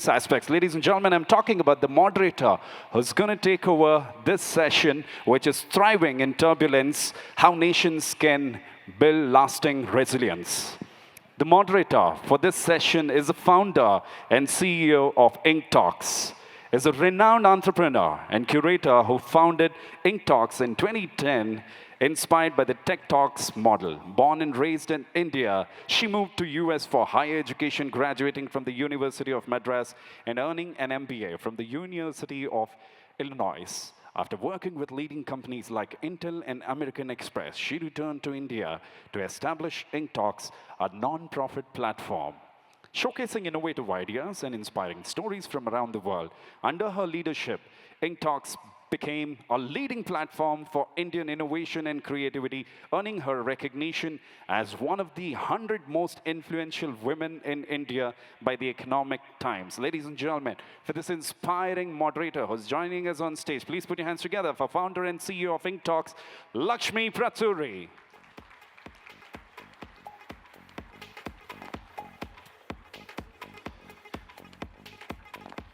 aspects. Ladies and gentlemen, I'm talking about the moderator who's going to take over this session, which is thriving in turbulence, how nations can build lasting resilience. The moderator for this session is the founder and CEO of INKtalks, is a renowned entrepreneur and curator who founded INKtalks in 2010, inspired by the Tech Talks model. Born and raised in India, she moved to US for higher education, graduating from the University of Madras and earning an MBA from the University of Illinois. After working with leading companies like Intel and American Express, she returned to India to establish INKtalks, a non-profit platform showcasing innovative ideas and inspiring stories from around the world. Under her leadership, INKtalks became a leading platform for Indian innovation and creativity, earning her recognition as one of the 100 most influential women in India by the Economic Times. Ladies and gentlemen, for this inspiring moderator who's joining us on stage, please put your hands together for founder and CEO of INKtalks, Lakshmi Pratury.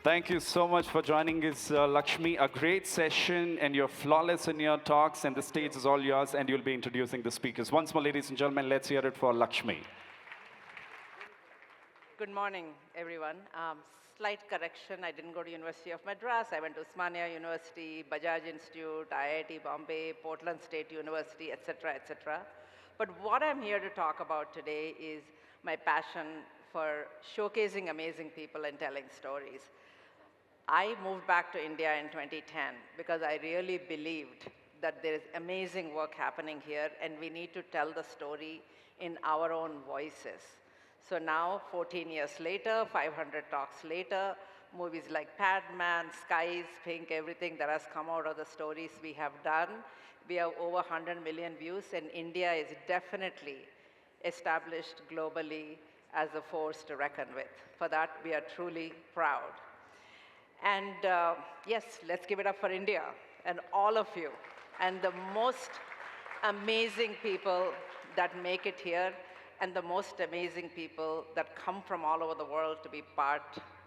Thank you so much for joining us, Lakshmi. A great session, and you're flawless in your talks, and the stage is all yours, and you'll be introducing the speakers. Once more, ladies and gentlemen, let's hear it for Lakshmi. Good morning, everyone. Slight correction, I didn't go to University of Madras. I went to Osmania University, Bajaj Institute, IIT Bombay, Portland State University, etc., etc. But what I'm here to talk about today is my passion for showcasing amazing people and telling stories. I moved back to India in 2010 because I really believed that there is amazing work happening here and we need to tell the story in our own voices. So now, 14 years later, 500 talks later, movies like Padman, Skies, Pink, everything that has come out of the stories we have done. We have over 100 million views, and India is definitely established globally as a force to reckon with. For that, we are truly proud. And yes, let's give it up for India and all of you and the most amazing people that make it here and the most amazing people that come from all over the world to be part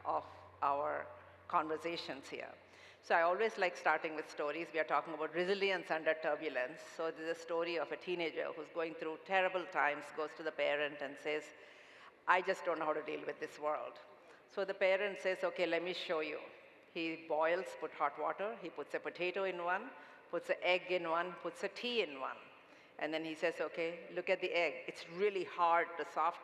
of our conversations here. So I always like starting with stories. We are talking about resilience under turbulence. So this is a story of a teenager who's going through terrible times, goes to the parent and says, I just don't know how to deal with this world. So the parent says, okay, let me show you. He boils, put hot water, he puts a potato in one, puts an egg in one, puts a tea in one. And then he says, okay, look at the egg. It's really hard to soft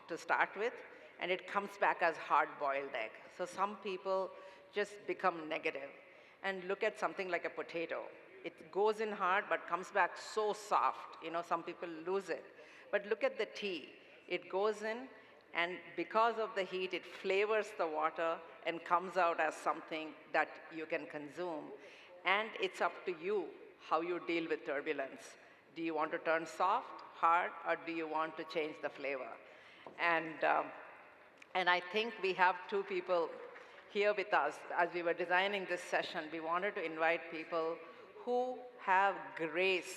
to start with, and it comes back as hard-boiled egg. So some people just become negative. And look at something like a potato. It goes in hard, but comes back so soft. Some people lose it. But look at the tea. It goes in, and because of the heat, it flavors the water and comes out as something that you can consume. And it's up to you how you deal with turbulence. Do you want to turn soft, hard, or do you want to change the flavor? And I think we have two people here with us. As we were designing this session, we wanted to invite people who have grace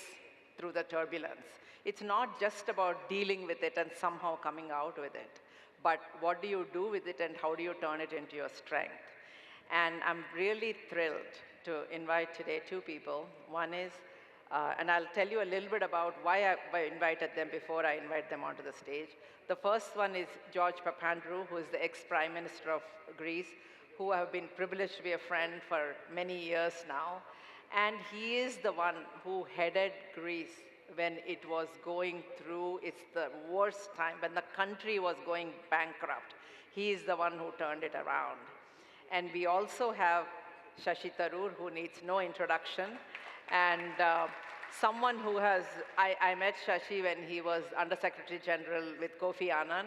through the turbulence. It's not just about dealing with it and somehow coming out with it, but what do you do with it and how do you turn it into your strength? And I'm really thrilled to invite today two people. One is, and I'll tell you a little bit about why I invited them before I invite them onto the stage. The first one is George Papandreou, who is the ex-Prime Minister of Greece, who I have been privileged to be a friend for many years now. And he is the one who headed Greece when it was going through the worst time, when the country was going bankrupt. He is the one who turned it around. And we also have Shashi Tharoor, who needs no introduction, and someone who I met Shashi when he was Under Secretary General with Kofi Annan.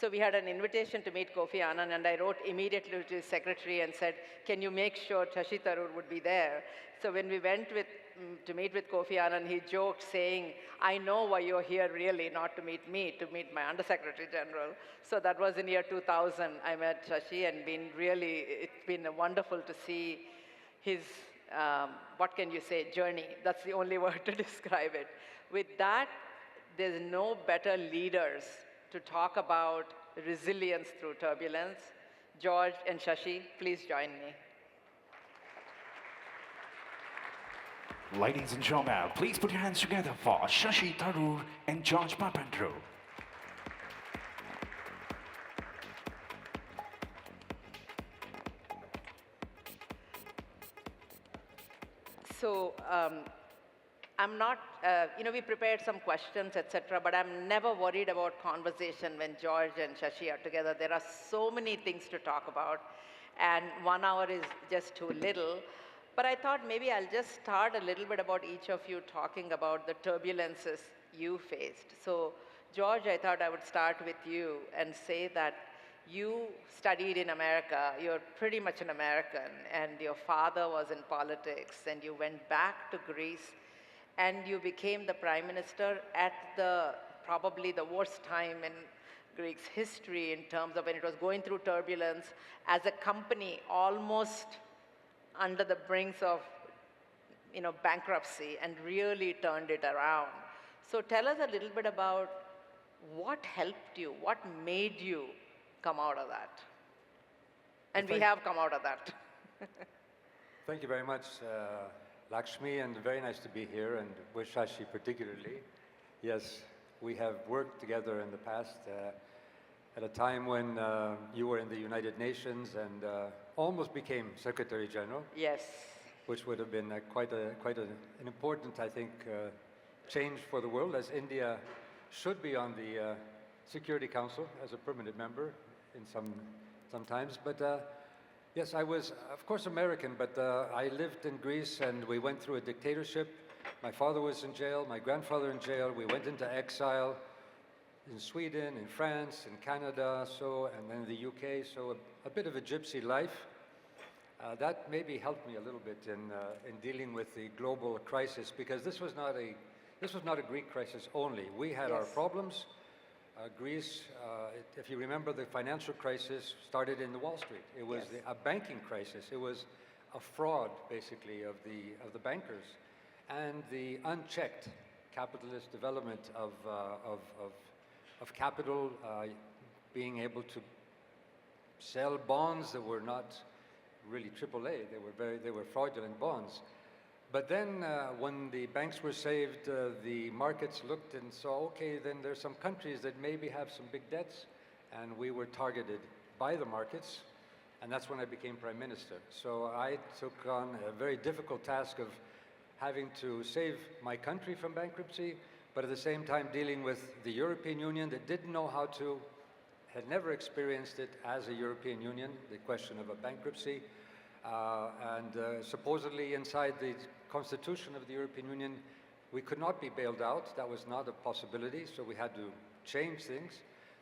So we had an invitation to meet Kofi Annan, and I wrote immediately to his secretary and said, can you make sure Shashi Tharoor would be there? So when we went to meet with Kofi Annan, he joked saying, I know why you're here really, not to meet me, to meet my Under-Secretary General. So that was in year 2000. I met Shashi, and it's been wonderful to see his, what can you say, journey. That's the only word to describe it. With that, there's no better leaders to talk about resilience through turbulence. George and Shashi, please join me. Ladies and gentlemen, please put your hands together for Shashi, Tharoor, and George Papandreou. So I'm not, we prepared some questions, etc., but I'm never worried about conversation when George and Shashi are together. There are so many things to talk about, and 1 hour is just too little. But I thought maybe I'll just start a little bit about each of you talking about the turbulences you faced. So George, I thought I would start with you and say that you studied in America, you're pretty much an American, and your father was in politics, and you went back to Greece, and you became the prime minister at probably the worst time in Greece's history in terms of when it was going through turbulence, as a company almost under the brinks of bankruptcy, and really turned it around. So tell us a little bit about what helped you, what made you come out of that. And we have come out of that. Thank you very much, Lakshmi, and very nice to be here, and with Shashi particularly. Yes, we have worked together in the past at a time when you were in the United Nations and almost became Secretary General. Yes. Which would have been quite an important, I think, change for the world, as India should be on the Security Council as a permanent member in sometimes. But yes, I was, of course, American, but I lived in Greece, and we went through a dictatorship. My father was in jail, my grandfather in jail. We went into exile in Sweden, in France, in Canada, and then the UK. So a bit of a gypsy life. That maybe helped me a little bit in dealing with the global crisis, because this was not a Greek crisis only. We had our problems. Greece, if you remember, the financial crisis started in the Wall Street. It was a banking crisis. It was a fraud, basically, of the bankers, and the unchecked capitalist development of capital, being able to sell bonds that were not really AAA. They were fraudulent bonds. But then when the banks were saved, the markets looked and saw, okay, then there's some countries that maybe have some big debts, and we were targeted by the markets, and that's when I became Prime Minister. So I took on a very difficult task of having to save my country from bankruptcy, but at the same time dealing with the European Union that didn't know how to, had never experienced it as a European Union, the question of a bankruptcy. Supposedly inside the Constitution of the European Union, we could not be bailed out. That was not a possibility, so we had to change things.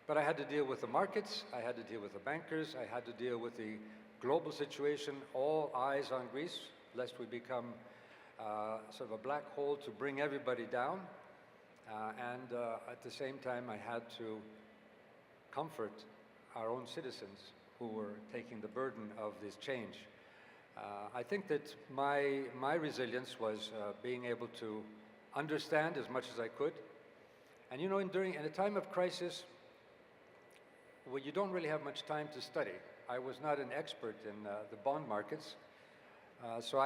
But I had to deal with the markets, I had to deal with the bankers, I had to deal with the global situation, all eyes on Greece, lest we become sort of a black hole to bring everybody down. At the same time, I had to comfort our own citizens who were taking the burden of this change. I think that my resilience was being able to understand as much as I could. And in a time of crisis, well, you don't really have much time to study. I was not an expert in the bond markets, so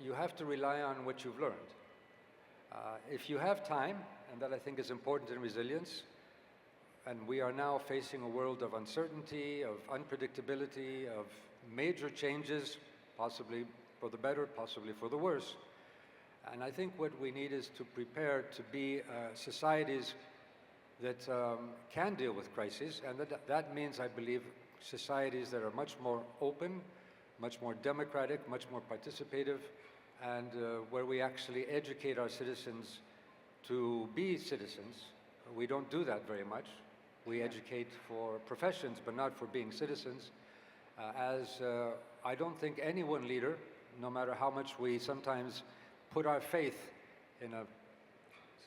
you have to rely on what you've learned. If you have time, and that I think is important in resilience, and we are now facing a world of uncertainty, of unpredictability, of major changes, possibly for the better, possibly for the worse. And I think what we need is to prepare to be societies that can deal with crises, and that means, I believe, societies that are much more open, much more democratic, much more participative, and where we actually educate our citizens to be citizens. We don't do that very much. We educate for professions, but not for being citizens. I don't think any one leader, no matter how much we sometimes put our faith in a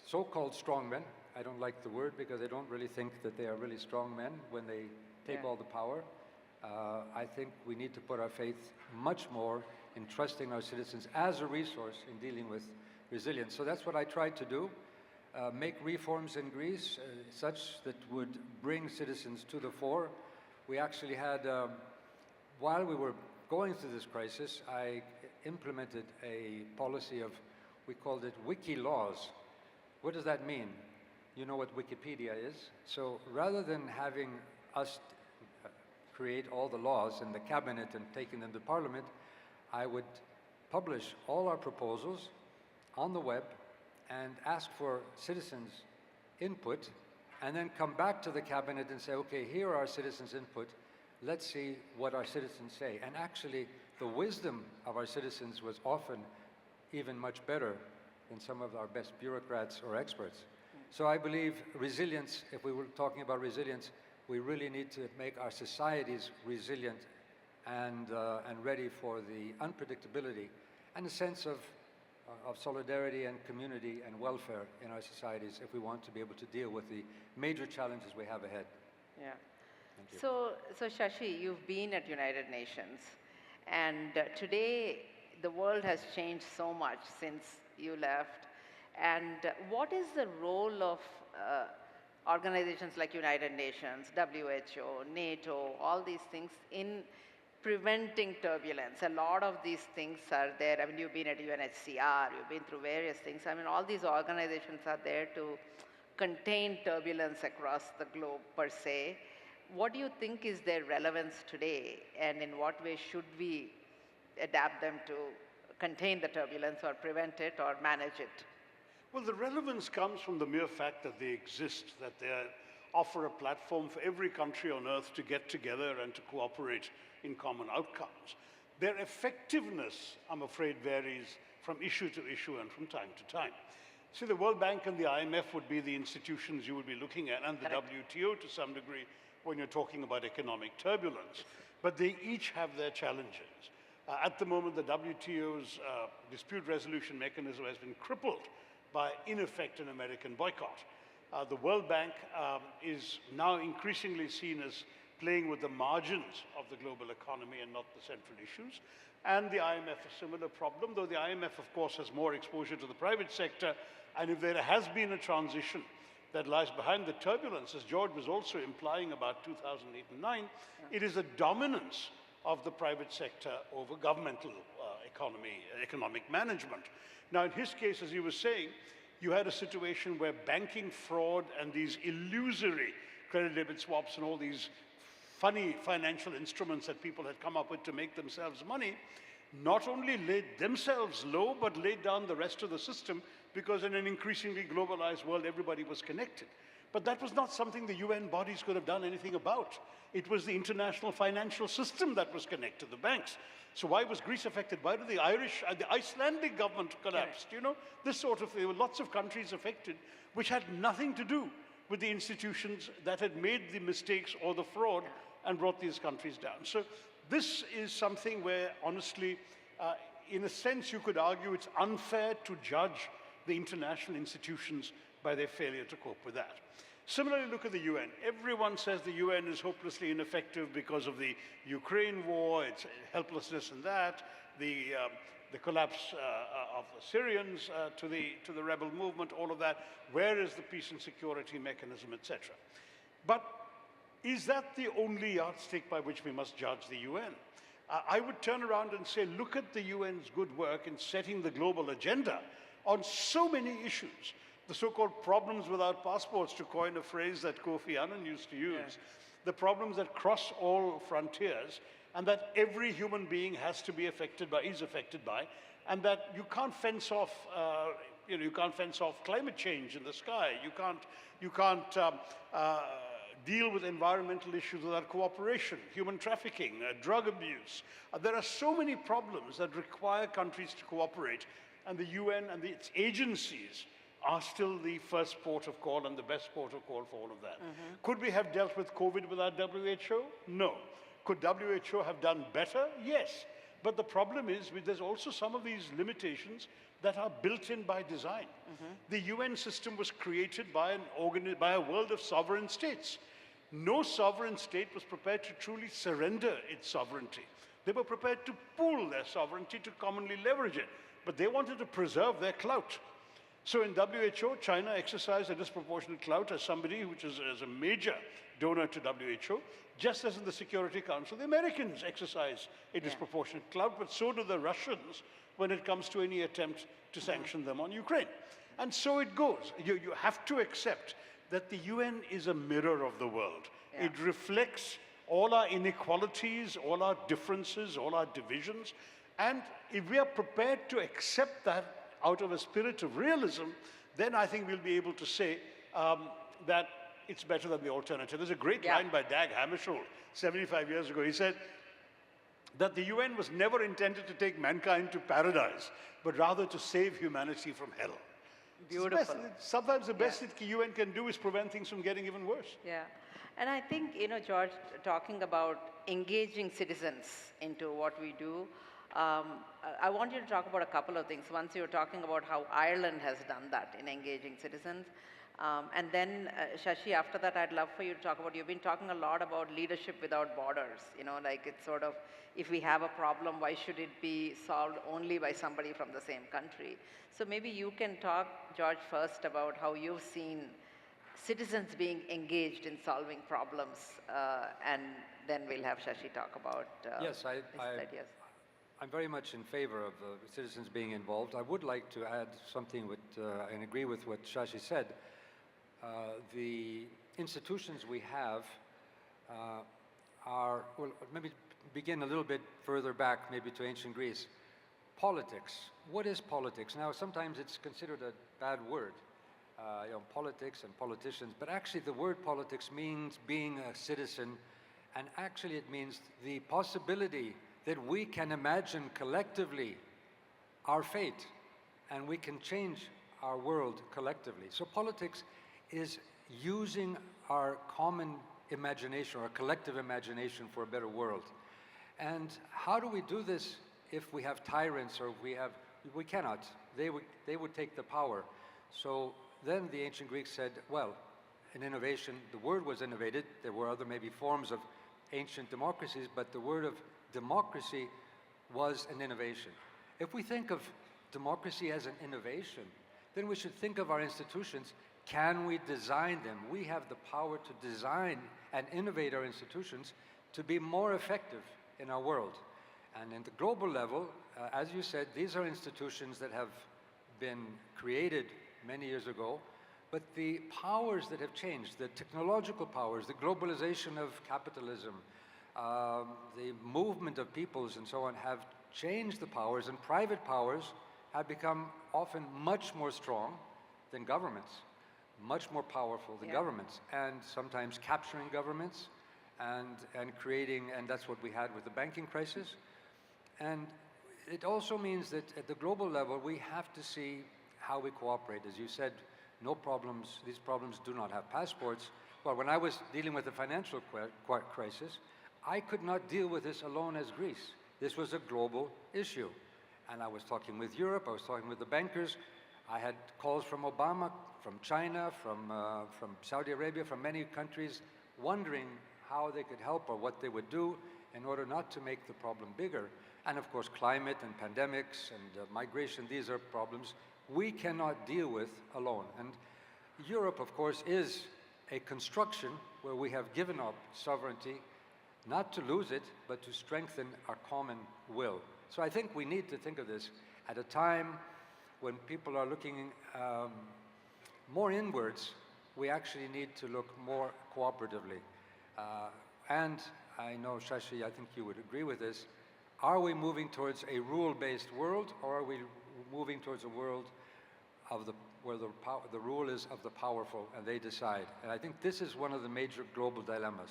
so-called strong men, I don't like the word because I don't really think that they are really strong men when they take all the power. I think we need to put our faith much more in trusting our citizens as a resource in dealing with resilience. So that's what I tried to do. make reforms in Greece such that would bring citizens to the fore. We actually had, while we were going through this crisis, I implemented a policy of, we called it wiki laws. What does that mean? You know what Wikipedia is. So rather than having us create all the laws in the cabinet and taking them to Parliament, I would publish all our proposals on the web and ask for citizens' input, and then come back to the cabinet and say, okay, here are our citizens' input. Let's see what our citizens say. And actually, the wisdom of our citizens was often even much better than some of our best bureaucrats or experts. So I believe resilience, if we were talking about resilience, we really need to make our societies resilient and ready for the unpredictability and a sense of solidarity and community and welfare in our societies if we want to be able to deal with the major challenges we have ahead. Yeah. Thank you. So Shashi, you've been at United Nations, and today the world has changed so much since you left. And what is the role of organizations like United Nations, WHO, NATO, all these things in preventing turbulence? A lot of these things are there. I mean, you've been at UNHCR, you've been through various things. I mean, all these organizations are there to contain turbulence across the globe per se. What do you think is their relevance today, and in what way should we adapt them to contain the turbulence or prevent it or manage it? Well, the relevance comes from the mere fact that they exist, that they offer a platform for every country on earth to get together and to cooperate in common outcomes. Their effectiveness, I'm afraid, varies from issue to issue and from time to time. See, the World Bank and the IMF would be the institutions you would be looking at, and the WTO to some degree when you're talking about economic turbulence. But they each have their challenges. At the moment, the WTO's dispute resolution mechanism has been crippled by, in effect, an American boycott. The World Bank is now increasingly seen as playing with the margins of the global economy and not the central issues. And the IMF, a similar problem, though the IMF, of course, has more exposure to the private sector. And if there has been a transition that lies behind the turbulence, as George was also implying about 2008 and 9, it is a dominance of the private sector over governmental economic management. Now, in his case, as he was saying, you had a situation where banking fraud and these illusory credit debit swaps and all these funny financial instruments that people had come up with to make themselves money, not only laid themselves low, but laid down the rest of the system, because in an increasingly globalized world, everybody was connected. But that was not something the UN bodies could have done anything about. It was the international financial system that was connected, the banks. So why was Greece affected? Why did the Icelandic government collapse? You know, this sort of, there were lots of countries affected, which had nothing to do with the institutions that had made the mistakes or the fraud and brought these countries down. So this is something where, honestly, in a sense, you could argue it's unfair to judge the international institutions by their failure to cope with that. Similarly, look at the UN. Everyone says the UN is hopelessly ineffective because of the Ukraine war, its helplessness in that, the collapse of the Syrians to the rebel movement, all of that. Where is the peace and security mechanism, etc.? But is that the only yardstick by which we must judge the UN? I would turn around and say, look at the UN's good work in setting the global agenda on so many issues. The so-called problems without passports, to coin a phrase that Kofi Annan used to use, the problems that cross all frontiers, and that every human being has to be affected by, is affected by, and that you can't fence off, you can't fence off climate change in the sky. You can't deal with environmental issues without cooperation, human trafficking, drug abuse. There are so many problems that require countries to cooperate, and the UN and its agencies are still the first port of call and the best port of call for all of that. Could we have dealt with COVID without WHO? No. Could WHO have done better? Yes. But the problem is, there's also some of these limitations that are built in by design. The UN system was created by a world of sovereign states. No sovereign state was prepared to truly surrender its sovereignty. They were prepared to pool their sovereignty to commonly leverage it, but they wanted to preserve their clout. So in WHO, China exercised a disproportionate clout as somebody which is as a major donor to WHO, just as in the Security Council, the Americans exercise a disproportionate clout, but so do the Russians when it comes to any attempt to sanction them on Ukraine. And so it goes. You have to accept that the UN is a mirror of the world. Yeah. It reflects all our inequalities, all our differences, all our divisions. And if we are prepared to accept that out of a spirit of realism, then I think we'll be able to say that it's better than the alternative. There's a great line by Dag Hammarskjöld 75 years ago. He said that the UN was never intended to take mankind to paradise, but rather to save humanity from hell. Beautiful. Sometimes the best that the UN can do is prevent things from getting even worse. Yeah. And I think, George, talking about engaging citizens into what we do, I want you to talk about a couple of things. Once you were talking about how Ireland has done that in engaging citizens. And then, Shashi, after that, I'd love for you to talk about, you've been talking a lot about leadership without borders. Like it's sort of, if we have a problem, why should it be solved only by somebody from the same country? So maybe you can talk, George, first about how you've seen citizens being engaged in solving problems, and then we'll have Shashi talk about Yes, his ideas. I'm very much in favor of citizens being involved. I would like to add something and agree with what Shashi said. The institutions we have are, well, maybe begin a little bit further back, maybe to ancient Greece. Politics. What is politics? Now, sometimes it's considered a bad word, politics and politicians, but actually the word politics means being a citizen, and actually it means the possibility that we can imagine collectively our fate, and we can change our world collectively. So politics is using our common imagination, our collective imagination for a better world. And how do we do this if we have tyrants, or we cannot. They would take the power. So then the ancient Greeks said, well, an innovation, the word was innovated. There were other maybe forms of ancient democracies, but the word of democracy was an innovation. If we think of democracy as an innovation, then we should think of our institutions. Can we design them? We have the power to design and innovate our institutions to be more effective in our world. And in the global level, as you said, these are institutions that have been created many years ago, but the powers that have changed, the technological powers, the globalization of capitalism, the movement of peoples and so on have changed the powers, and private powers have become often much more strong than governments, much more powerful than governments, and sometimes capturing governments and creating, and that's what we had with the banking crisis. And it also means that at the global level, we have to see how we cooperate. As you said, no problems, these problems do not have passports. Well, when I was dealing with the financial crisis, I could not deal with this alone as Greece. This was a global issue. And I was talking with Europe, I was talking with the bankers. I had calls from Obama, from China, from Saudi Arabia, from many countries, wondering how they could help or what they would do in order not to make the problem bigger. And of course, climate and pandemics and migration, these are problems we cannot deal with alone. And Europe, of course, is a construction where we have given up sovereignty, not to lose it, but to strengthen our common will. So I think we need to think of this at a time when people are looking more inwards. We actually need to look more cooperatively. And I know, Shashi, I think you would agree with this. Are we moving towards a rule-based world, or are we moving towards a world of where the rule is of the powerful and they decide? And I think this is one of the major global dilemmas.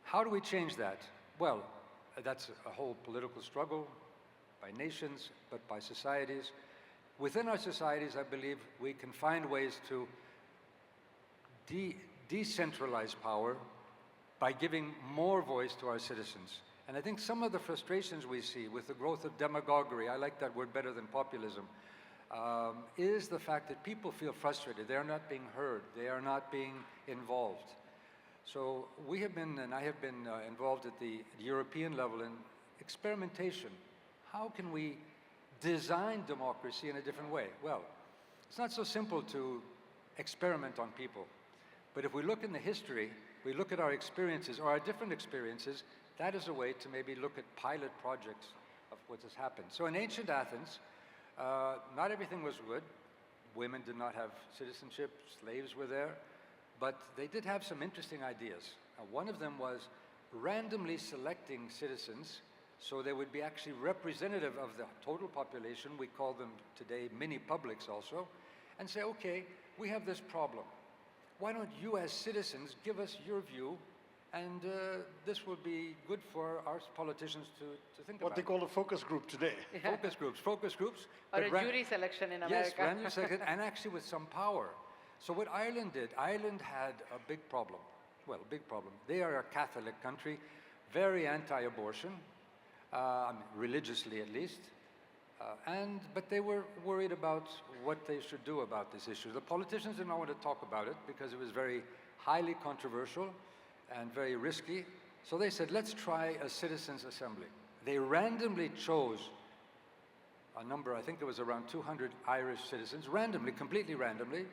How do we change that? Well, that's a whole political struggle by nations, but by societies. Within our societies, I believe we can find ways to decentralize power by giving more voice to our citizens. And I think some of the frustrations we see with the growth of demagoguery, I like that word better than populism, is the fact that people feel frustrated. They are not being heard. They are not being involved. So we have been, and I have been involved at the European level in experimentation. How can we design democracy in a different way? Well, It's not so simple to experiment on people. But if we look in the history, we look at our experiences, or our different experiences, that is a way to maybe look at pilot projects of what has happened. So in ancient Athens, not everything was good. Women did not have citizenship, slaves were there, but they did have some interesting ideas. One of them was randomly selecting citizens so they would be actually representative of the total population. We call them today mini publics also, and say, okay, we have this problem. Why don't you as citizens give us your view, and this will be good for our politicians to think about. What they call a focus group today. Focus groups. Or a jury selection in America. Yes, random selection, and actually with some power. So what Ireland did, Ireland had a big problem. Well, a big problem. They are a Catholic country, very anti-abortion, religiously at least. But they were worried about what they should do about this issue. The politicians did not want to talk about it because it was very highly controversial and very risky. So they said, let's try a citizens' assembly. They randomly chose a number, I think it was around 200 Irish citizens, randomly, completely randomly.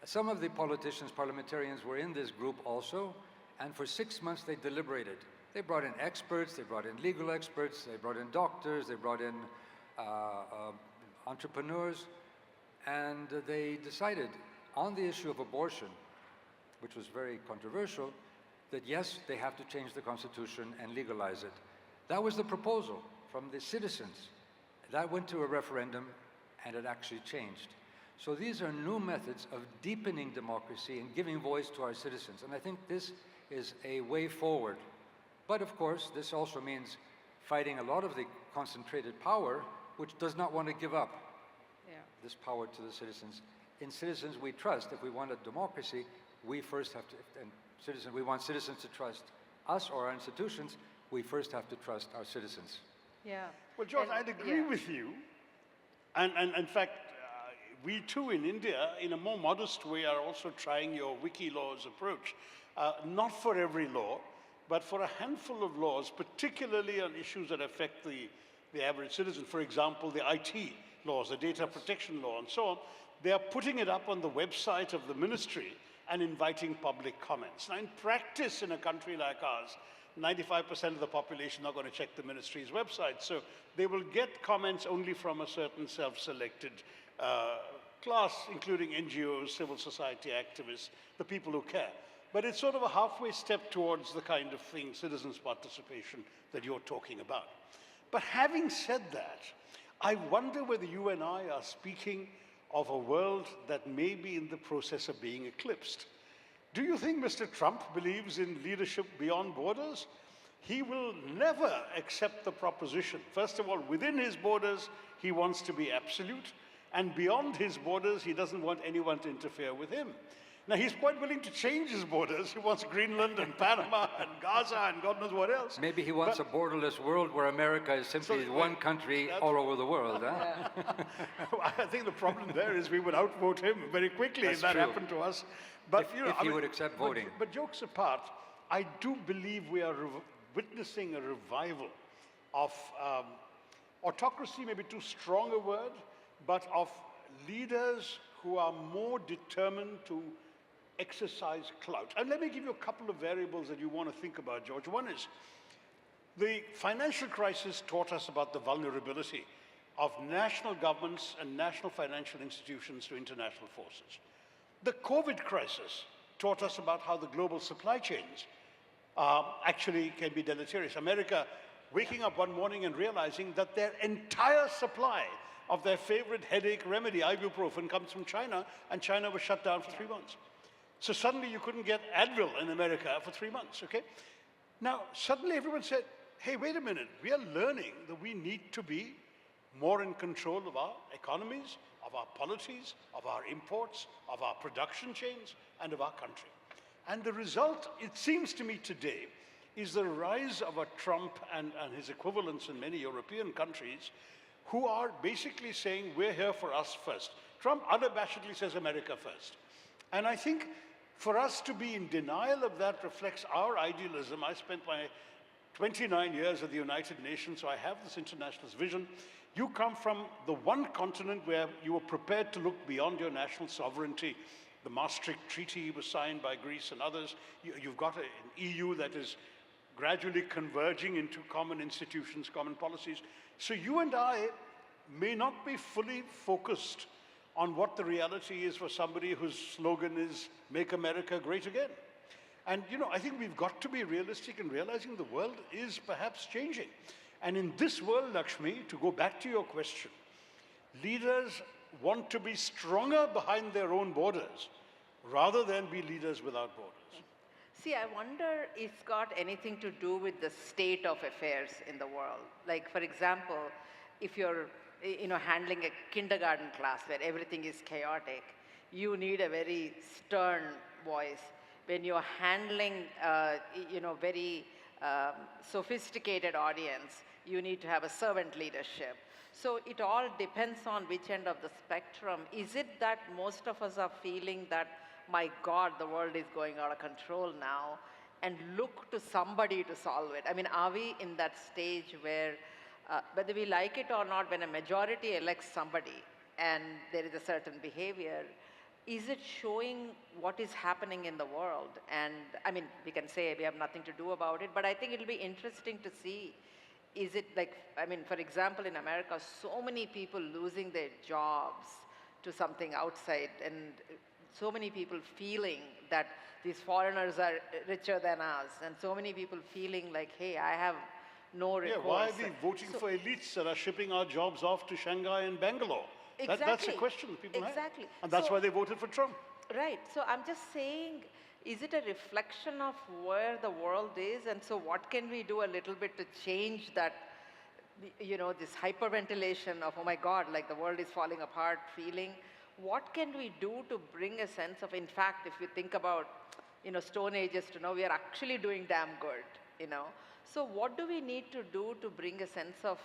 Some of the politicians, parliamentarians were in this group also, and for 6 months they deliberated. They brought in experts, they brought in legal experts, they brought in doctors, they brought in entrepreneurs, and they decided on the issue of abortion, which was very controversial, that yes, they have to change the Constitution and legalize it. That was the proposal from the citizens. That went to a referendum, and it actually changed. So these are new methods of deepening democracy and giving voice to our citizens, and I think this is a way forward. But of course, this also means fighting a lot of the concentrated power, which does not want to give up this power to the citizens. In citizens we trust. If we want a democracy, we first have to, and we want citizens to trust us or our institutions, we first have to trust our citizens. Yeah. Well, George, I'd agree with you. And in fact, we too in India, in a more modest way, are also trying your wiki laws approach. Not for every law, but for a handful of laws, particularly on issues that affect the average citizen. For example, the IT laws, the data protection law, and so on. They are putting it up on the website of the ministry and inviting public comments. Now, in practice, in a country like ours, 95% of the population are not going to check the ministry's website. So they will get comments only from a certain self-selected class, including NGOs, civil society activists, the people who care. But it's sort of a halfway step towards the kind of thing, citizens' participation, that you're talking about. But having said that, I wonder whether you and I are speaking of a world that may be in the process of being eclipsed. Do you think Mr. Trump believes in leadership beyond borders? He will never accept the proposition. First of all, within his borders, he wants to be absolute, and beyond his borders, he doesn't want anyone to interfere with him. Now, he's quite willing to change his borders. He wants Greenland and Panama and Gaza and God knows what else. Maybe he wants a borderless world where America is simply one country all over the world. Huh? I think the problem there is we would outvote him very quickly if that happened to us. But if he would accept voting. But jokes apart, I do believe we are witnessing a revival of autocracy, maybe too strong a word, but of leaders who are more determined to exercise clout. And let me give you a couple of variables that you want to think about, George. One is the financial crisis taught us about the vulnerability of national governments and national financial institutions to international forces. The COVID crisis taught us about how the global supply chains actually can be deleterious. America waking up one morning and realizing that their entire supply of their favorite headache remedy, ibuprofen, comes from China, and China was shut down for 3 months. So suddenly you couldn't get Advil in America for 3 months, okay? Now, suddenly everyone said, hey, wait a minute, we are learning that we need to be more in control of our economies, of our polities, of our imports, of our production chains, and of our country. And the result, it seems to me today, is the rise of a Trump and his equivalents in many European countries who are basically saying, we're here for us first. Trump unabashedly says America first. And I think for us to be in denial of that reflects our idealism. I spent my 29 years at the United Nations, so I have this internationalist vision. You come from the one continent where you were prepared to look beyond your national sovereignty. The Maastricht Treaty was signed by Greece and others. You've got an EU that is gradually converging into common institutions, common policies. So you and I may not be fully focused on what the reality is for somebody whose slogan is "Make America Great Again." And I think we've got to be realistic in realizing the world is perhaps changing. And in this world, Lakshmi, to go back to your question, leaders want to be stronger behind their own borders rather than be leaders without borders. See, I wonder if it's got anything to do with the state of affairs in the world. Like, for example, if you're handling a kindergarten class where everything is chaotic, you need a very stern voice. When you're handling, very sophisticated audience, you need to have a servant leadership. So it all depends on which end of the spectrum. Is it that most of us are feeling that, my God, the world is going out of control now, and look to somebody to solve it? I mean, are we in that stage where, whether we like it or not, when a majority elects somebody and there is a certain behavior, is it showing what is happening in the world? And I mean, we can say we have nothing to do about it, but I think it'll be interesting to see, is it like, I mean, for example, in America, so many people losing their jobs to something outside, and so many people feeling that these foreigners are richer than us, and so many people feeling like, hey, I have no recourse. Yeah, why are we voting for elites that are shipping our jobs off to Shanghai and Bangalore? Exactly. That's a question that people have. Exactly. And that's why they voted for Trump. Right. So I'm just saying, is it a reflection of where the world is? And so what can we do a little bit to change that, this hyperventilation of, oh my God, like the world is falling apart feeling? What can we do to bring a sense of, in fact, if you think about, Stone Ages to now, we are actually doing damn good, So what do we need to do to bring a sense of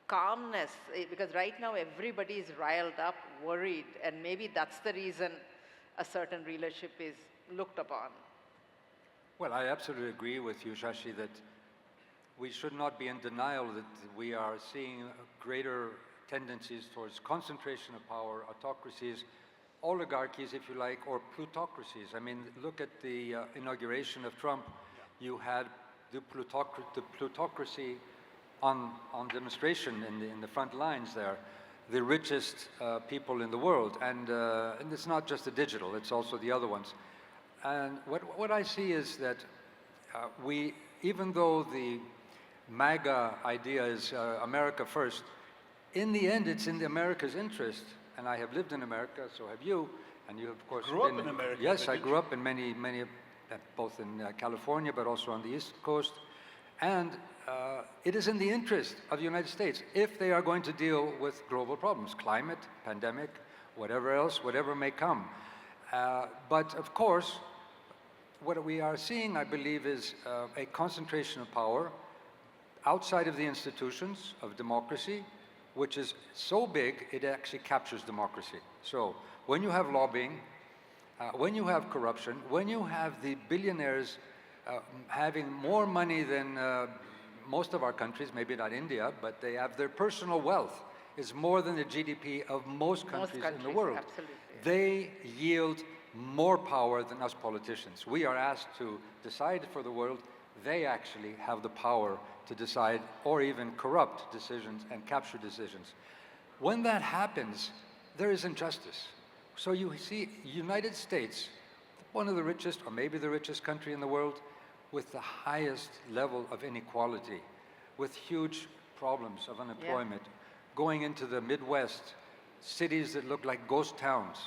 calmness? Because right now everybody is riled up, worried, and maybe that's the reason a certain leadership is looked upon. Well, I absolutely agree with you, Shashi, that we should not be in denial that we are seeing greater tendencies towards concentration of power, autocracies, oligarchies, if you like, or plutocracies. I mean, look at the inauguration of Trump. You had the plutocracy on demonstration in the front lines there, the richest people in the world. And it's not just the digital, it's also the other ones. And what I see is that even though the MAGA idea is America first, in the end, it's in America's interest. And I have lived in America, so have you. And you, of course, grew up in America. Yes, I grew up in many, both in California, but also on the East Coast. And it is in the interest of the United States, if they are going to deal with global problems, climate, pandemic, whatever else, whatever may come. But of course, what we are seeing, I believe, is a concentration of power outside of the institutions of democracy, which is so big, it actually captures democracy. So when you have lobbying, when you have corruption, when you have the billionaires having more money than most of our countries, maybe not India, but they have their personal wealth is more than the GDP of most countries in the world. Absolutely. They yield more power than us politicians. We are asked to decide for the world. They actually have the power to decide or even corrupt decisions and capture decisions. When that happens, there is injustice. So you see, United States, one of the richest, or maybe the richest country in the world, with the highest level of inequality, with huge problems of unemployment, going into the Midwest, cities that look like ghost towns.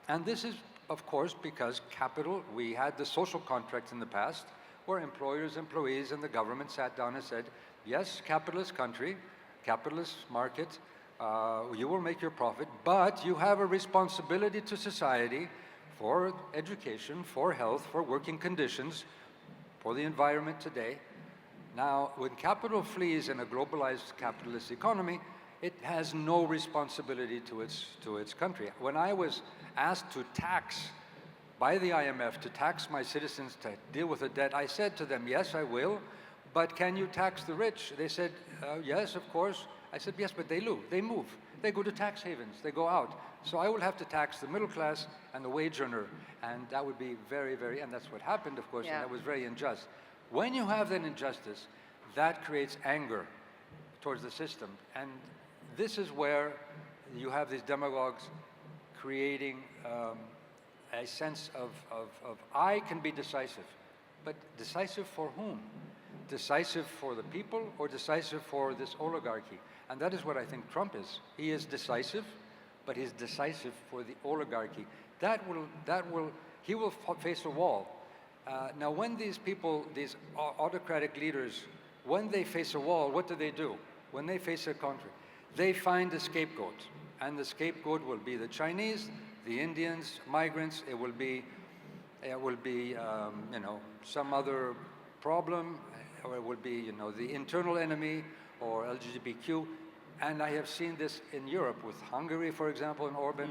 And this is, of course, because capital, we had the social contract in the past, where employers, employees, and the government sat down and said, yes, capitalist country, capitalist market, you will make your profit, but you have a responsibility to society for education, for health, for working conditions, for the environment today. Now, when capital flees in a globalized capitalist economy, it has no responsibility to its country. When I was asked to tax by the IMF, to tax my citizens to deal with the debt, I said to them, yes, I will, but can you tax the rich? They said, yes, of course, I said, yes, but they move. They go to tax havens, they go out. So I will have to tax the middle class and the wage earner, and that would be very, very, and that's what happened, of course, and that was very unjust. When you have that injustice, that creates anger towards the system, and this is where you have these demagogues creating a sense of I can be decisive, but decisive for whom? Decisive for the people or decisive for this oligarchy? And that is what I think Trump is. He is decisive, but he's decisive for the oligarchy. He will face a wall. Now, when these people, these autocratic leaders, when they face a wall, what do? When they face a country, they find a scapegoat. And the scapegoat will be the Chinese, the Indians, migrants. It will be you know, some other problem, or it will be, you know, the internal enemy or LGBTQ. And I have seen this in Europe with Hungary, for example, and Orban.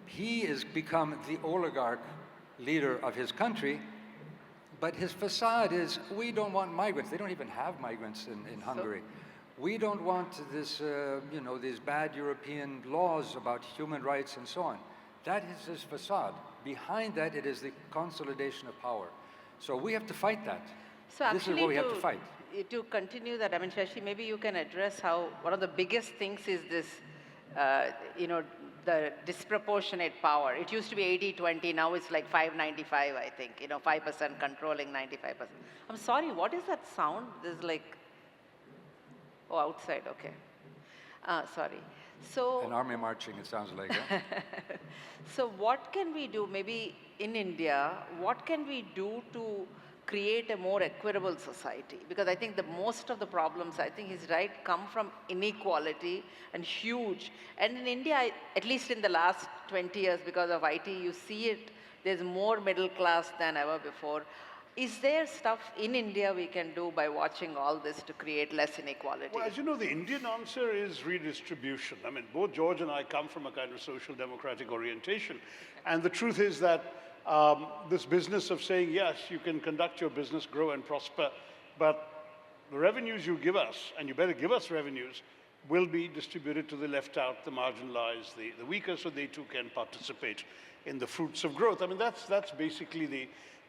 He has become the oligarch leader of his country, but his facade is, we don't want migrants. They don't even have migrants in Hungary. We don't want this, you know, these bad European laws about human rights and so on. That is his facade. Behind that, it is the consolidation of power. So we have to fight that. So this is what we have to fight. To continue that, I mean, Shashi, maybe you can address how one of the biggest things is this, you know, the disproportionate power. It used to be 80-20, now it's like 5-95, I think, you know, 5% controlling 95%. I'm sorry, what is that sound? There's like, oh, outside, okay. Sorry. So, an army marching, it sounds like. Huh? So what can we do, maybe in India, what can we do to create a more equitable society? Because I think the most of the problems, I think he's right, come from inequality and huge. And in India, at least in the last 20 years, because of IT, you see it, there's more middle class than ever before. Is there stuff in India we can do by watching all this to create less inequality? Well, as you know, the Indian answer is redistribution. I mean, both George and I come from a kind of social democratic orientation. And the truth is that this business of saying, yes, you can conduct your business, grow and prosper, but the revenues you give us, and you better give us revenues, will be distributed to the left out, the marginalized, the weaker, so they too can participate in the fruits of growth. I mean, that's basically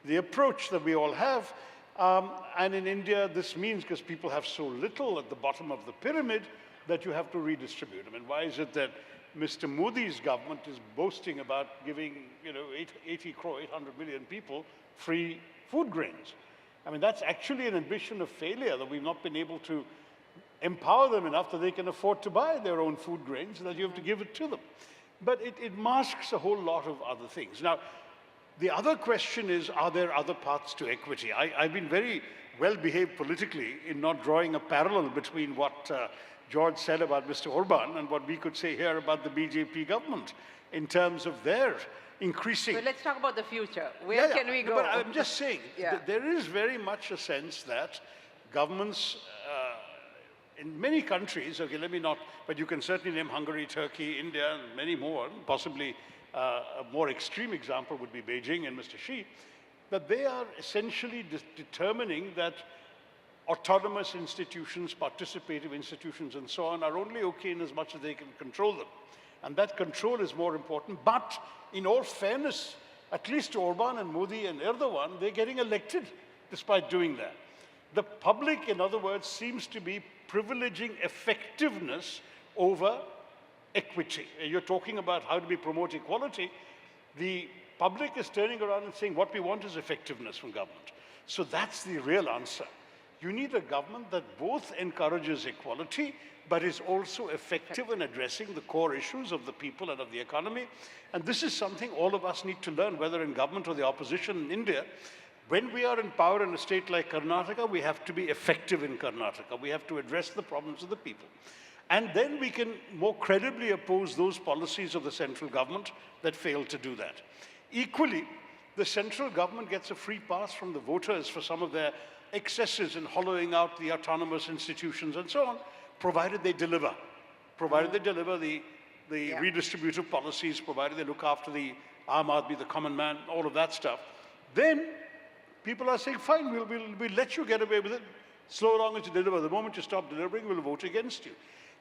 the approach that we all have. And in India, this means, because people have so little at the bottom of the pyramid, that you have to redistribute. I mean, why is it that Mr. Modi's government is boasting about giving, you know, 800 million people free food grains? I mean, that's actually an ambition of failure, that we've not been able to empower them enough that they can afford to buy their own food grains, that you have to give it to them. But it masks a whole lot of other things. Now, the other question is, are there other paths to equity? I've been very well behaved politically in not drawing a parallel between what George said about Mr. Orban and what we could say here about the BJP government in terms of their increasing... So let's talk about the future. Where can we go? But I'm just saying, there is very much a sense that governments in many countries, okay, let me not, but you can certainly name Hungary, Turkey, India, and many more, possibly a more extreme example would be Beijing and Mr. Xi, that they are essentially determining that autonomous institutions, participative institutions, and so on are only okay in as much as they can control them. And that control is more important. But in all fairness, at least to Orban and Modi and Erdogan, they're getting elected despite doing that. The public, in other words, seems to be privileging effectiveness over equity. You're talking about how do we promote equality. The public is turning around and saying what we want is effectiveness from government. So that's the real answer. You need a government that both encourages equality, but is also effective in addressing the core issues of the people and of the economy. And this is something all of us need to learn, whether in government or the opposition in India. When we are in power in a state like Karnataka, we have to be effective in Karnataka. We have to address the problems of the people. And then we can more credibly oppose those policies of the central government that fail to do that. Equally, the central government gets a free pass from the voters for some of their excesses in hollowing out the autonomous institutions and so on, provided they deliver. Provided they deliver the redistributive policies, provided they look after the Aam Aadmi, the common man, all of that stuff. Then people are saying, fine, we'll let you get away with it, so long as you deliver. The moment you stop delivering, we'll vote against you.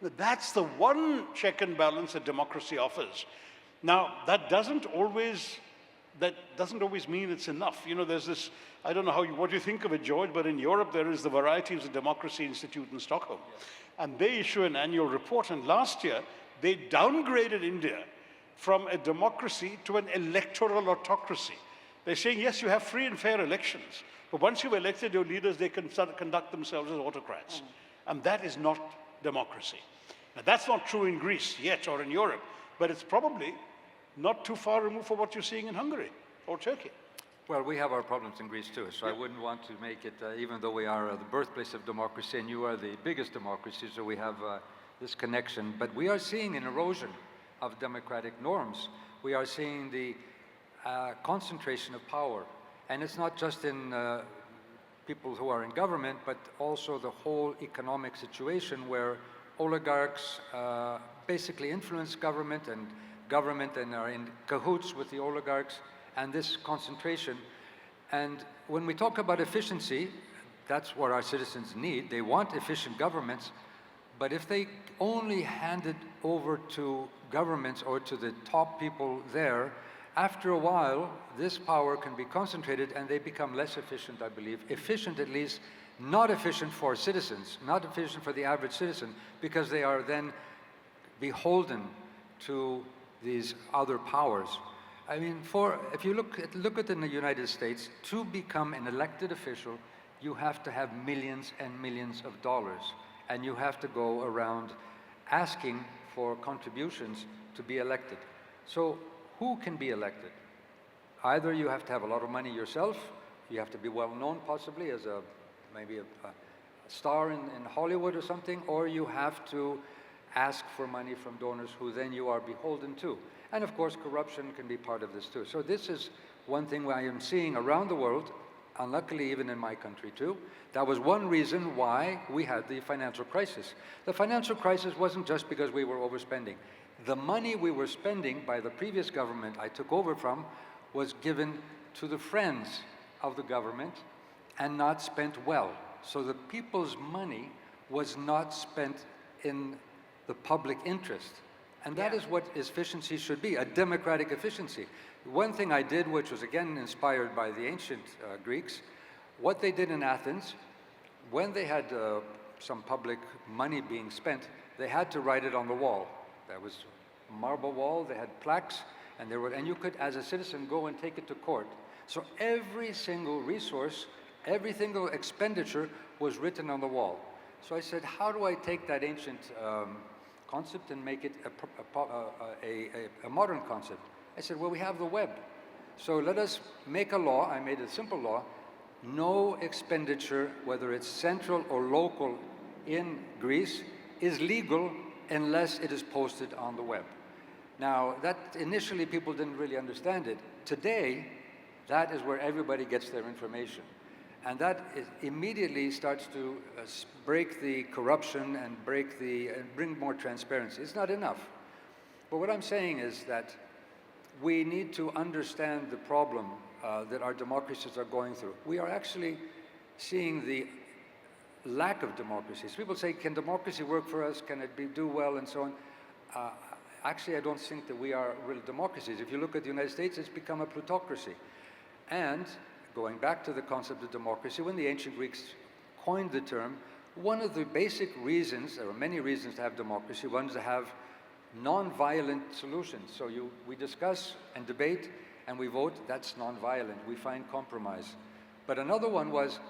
That's the one check and balance that democracy offers. Now, that doesn't always mean it's enough. You know, there's this, I don't know what you think of it, George, but in Europe there is the Varieties of Democracy Institute in Stockholm. And they issue an annual report, and last year they downgraded India from a democracy to an electoral autocracy. They're saying, yes, you have free and fair elections, but once you've elected your leaders, they can conduct themselves as autocrats. And that is not democracy. Now, that's not true in Greece yet or in Europe, but it's probably not too far removed from what you're seeing in Hungary or Turkey. Well, we have our problems in Greece too, so I wouldn't want to make it, even though we are the birthplace of democracy and you are the biggest democracy, so we have this connection. But we are seeing an erosion of democratic norms. We are seeing the concentration of power. And it's not just in people who are in government, but also the whole economic situation where oligarchs basically influence government and are in cahoots with the oligarchs, and this concentration. And when we talk about efficiency, that's what our citizens need. They want efficient governments, but if they only hand it over to governments or to the top people there, after a while, this power can be concentrated and they become less efficient, I believe. Efficient at least, not efficient for citizens, not efficient for the average citizen, because they are then beholden to these other powers. I mean, if you look at in the United States, to become an elected official, you have to have millions and millions of dollars, and you have to go around asking for contributions to be elected. So who can be elected? Either you have to have a lot of money yourself, you have to be well known possibly as maybe a star in Hollywood or something, or you have to ask for money from donors who then you are beholden to. And of course, corruption can be part of this too. So this is one thing I am seeing around the world, unluckily even in my country too. That was one reason why we had the financial crisis. The financial crisis wasn't just because we were overspending. The money we were spending by the previous government I took over from was given to the friends of the government and not spent well. So the people's money was not spent in the public interest. And that is what efficiency should be, a democratic efficiency. One thing I did, which was again inspired by the ancient Greeks, what they did in Athens, when they had some public money being spent, they had to write it on the wall. That was a marble wall, they had plaques, and you could, as a citizen, go and take it to court. So every single resource, every single expenditure was written on the wall. So I said, how do I take that ancient concept and make it a modern concept? I said, well, we have the web. So let us make a law. I made a simple law. No expenditure, whether it's central or local in Greece, is legal unless it is posted on the web. Now, that initially people didn't really understand it. Today, that is where everybody gets their information. And that immediately starts to break the corruption and bring more transparency. It's not enough. But what I'm saying is that we need to understand the problem that our democracies are going through. We are actually seeing the lack of democracies. People say, can democracy work for us? Can it do well and so on? Actually, I don't think that we are real democracies. If you look at the United States, it's become a plutocracy. And going back to the concept of democracy, when the ancient Greeks coined the term, one of the basic reasons, there are many reasons to have democracy, one is to have non-violent solutions. So we discuss and debate and we vote, that's non-violent, we find compromise. But another one was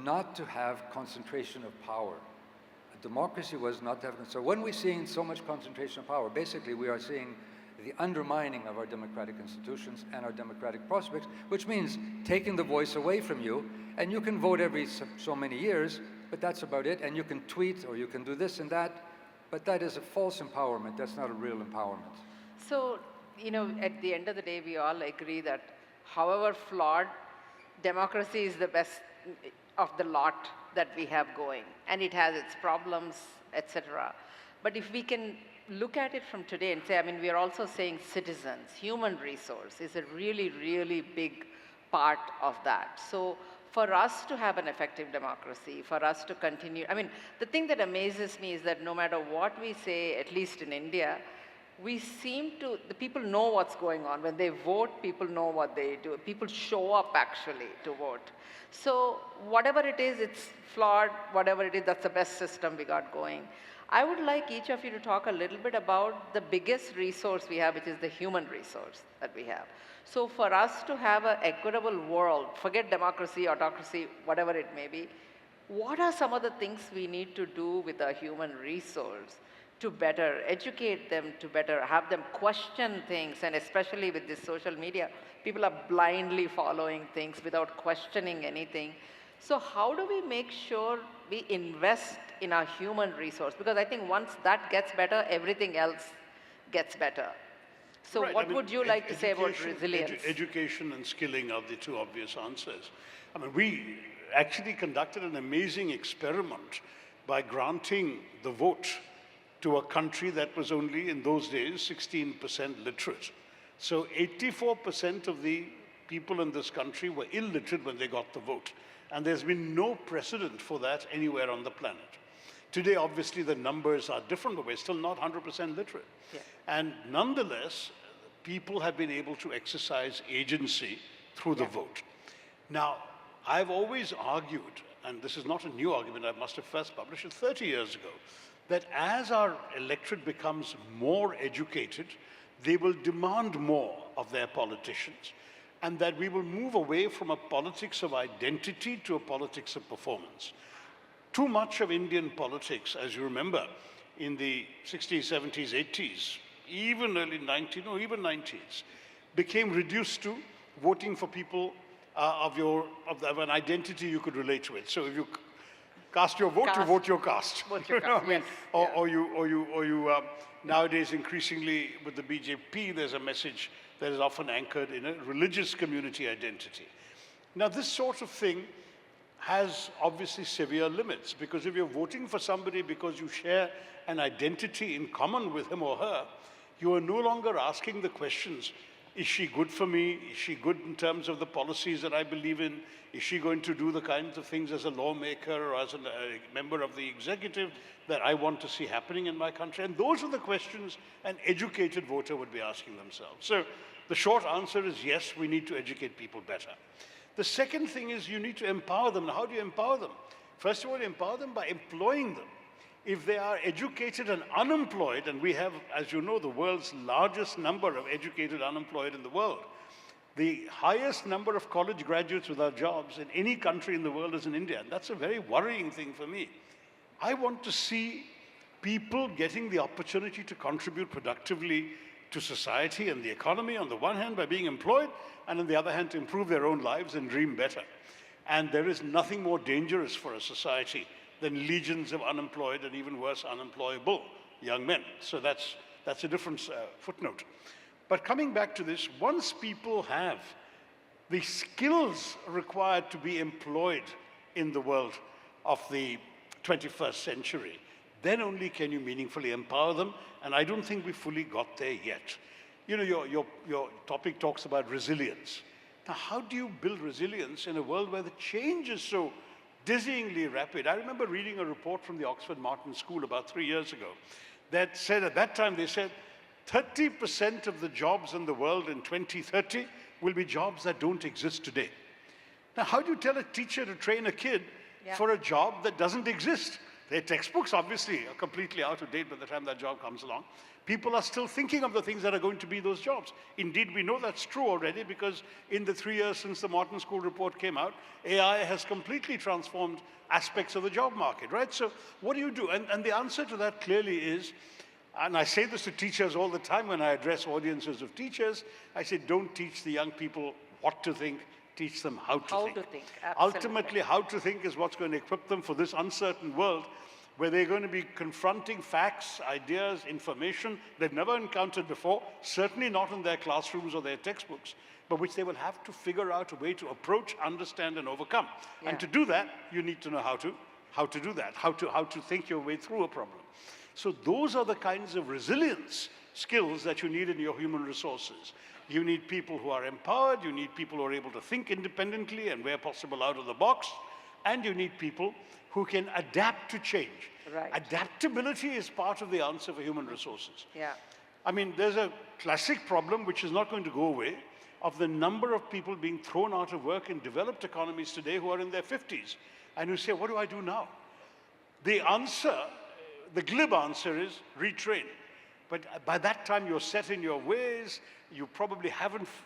not to have concentration of power. A democracy was not to have, so when we're seeing so much concentration of power, basically we are seeing the undermining of our democratic institutions and our democratic prospects, which means taking the voice away from you, and you can vote every so many years, but that's about it, and you can tweet or you can do this and that, but that is a false empowerment. That's not a real empowerment. So, you know, at the end of the day, we all agree that however flawed, democracy is the best of the lot that we have going, and it has its problems, etc. But if we can look at it from today and say, I mean, we are also saying citizens, human resource is a really, really big part of that. So for us to have an effective democracy, for us to continue, I mean, the thing that amazes me is that no matter what we say, at least in India, we seem to, the people know what's going on. When they vote, people know what they do. People show up actually to vote. So whatever it is, it's flawed. Whatever it is, that's the best system we got going. I would like each of you to talk a little bit about the biggest resource we have, which is the human resource that we have. So for us to have an equitable world, forget democracy, autocracy, whatever it may be, what are some of the things we need to do with a human resource to better educate them, to better have them question things, and especially with this social media, people are blindly following things without questioning anything. So how do we make sure we invest in our human resource? Because I think once that gets better, everything else gets better. So Right. what I mean, would you like to say about resilience? Education and skilling are the two obvious answers. I mean, we actually conducted an amazing experiment by granting the vote to a country that was only, in those days, 16% literate. So 84% of the people in this country were illiterate when they got the vote. And there's been no precedent for that anywhere on the planet. Today, obviously, the numbers are different, but we're still not 100% literate. Yeah. And nonetheless, people have been able to exercise agency through the vote. Now, I've always argued, and this is not a new argument, I must have first published it 30 years ago, that as our electorate becomes more educated, they will demand more of their politicians, and that we will move away from a politics of identity to a politics of performance. Too much of Indian politics, as you remember, in the 60s, 70s, 80s, even early 90s, no, even 90s, became reduced to voting for people of an identity you could relate with. So if you cast your vote, you vote your caste. Vote your You know what caste, I mean? yes. Or you nowadays increasingly with the BJP, there's a message that is often anchored in a religious community identity. Now this sort of thing has obviously severe limits, because if you're voting for somebody because you share an identity in common with him or her, you are no longer asking the questions, is she good for me? Is she good in terms of the policies that I believe in? Is she going to do the kinds of things as a lawmaker or as a member of the executive that I want to see happening in my country? And those are the questions an educated voter would be asking themselves. So the short answer is yes, we need to educate people better. The second thing is you need to empower them. Now, how do you empower them? First of all, you empower them by employing them. If they are educated and unemployed, and we have, as you know, the world's largest number of educated unemployed in the world, the highest number of college graduates without jobs in any country in the world is in India. And that's a very worrying thing for me. I want to see people getting the opportunity to contribute productively to society and the economy on the one hand by being employed, and on the other hand to improve their own lives and dream better. And there is nothing more dangerous for a society than legions of unemployed and even worse, unemployable young men. So that's a different footnote. But coming back to this, once people have the skills required to be employed in the world of the 21st century, then only can you meaningfully empower them. And I don't think we fully got there yet. You know, your topic talks about resilience. Now, how do you build resilience in a world where the change is so dizzyingly rapid? I remember reading a report from the Oxford Martin School about 3 years ago that said, at that time, they said 30% of the jobs in the world in 2030 will be jobs that don't exist today. Now, how do you tell a teacher to train a kid for a job that doesn't exist? Their textbooks obviously are completely out of date by the time that job comes along. People are still thinking of the things that are going to be those jobs. Indeed, we know that's true already, because in the 3 years since the Martin School report came out, AI has completely transformed aspects of the job market, right? So what do you do? And the answer to that clearly is, and I say this to teachers all the time when I address audiences of teachers, I say, don't teach the young people what to think, teach them how to think. How to think, absolutely. Ultimately, how to think is what's going to equip them for this uncertain world where they're going to be confronting facts, ideas, information they've never encountered before, certainly not in their classrooms or their textbooks, but which they will have to figure out a way to approach, understand, and overcome. Yeah. And to do that, you need to know how to do that, how to think your way through a problem. So those are the kinds of resilience skills that you need in your human resources. You need people who are empowered, you need people who are able to think independently and where possible out of the box, and you need people who can adapt to change. Right. Adaptability is part of the answer for human resources. Yeah. I mean, there's a classic problem which is not going to go away of the number of people being thrown out of work in developed economies today who are in their 50s and who say, what do I do now? The answer, the glib answer is retrain. But by that time you're set in your ways, you probably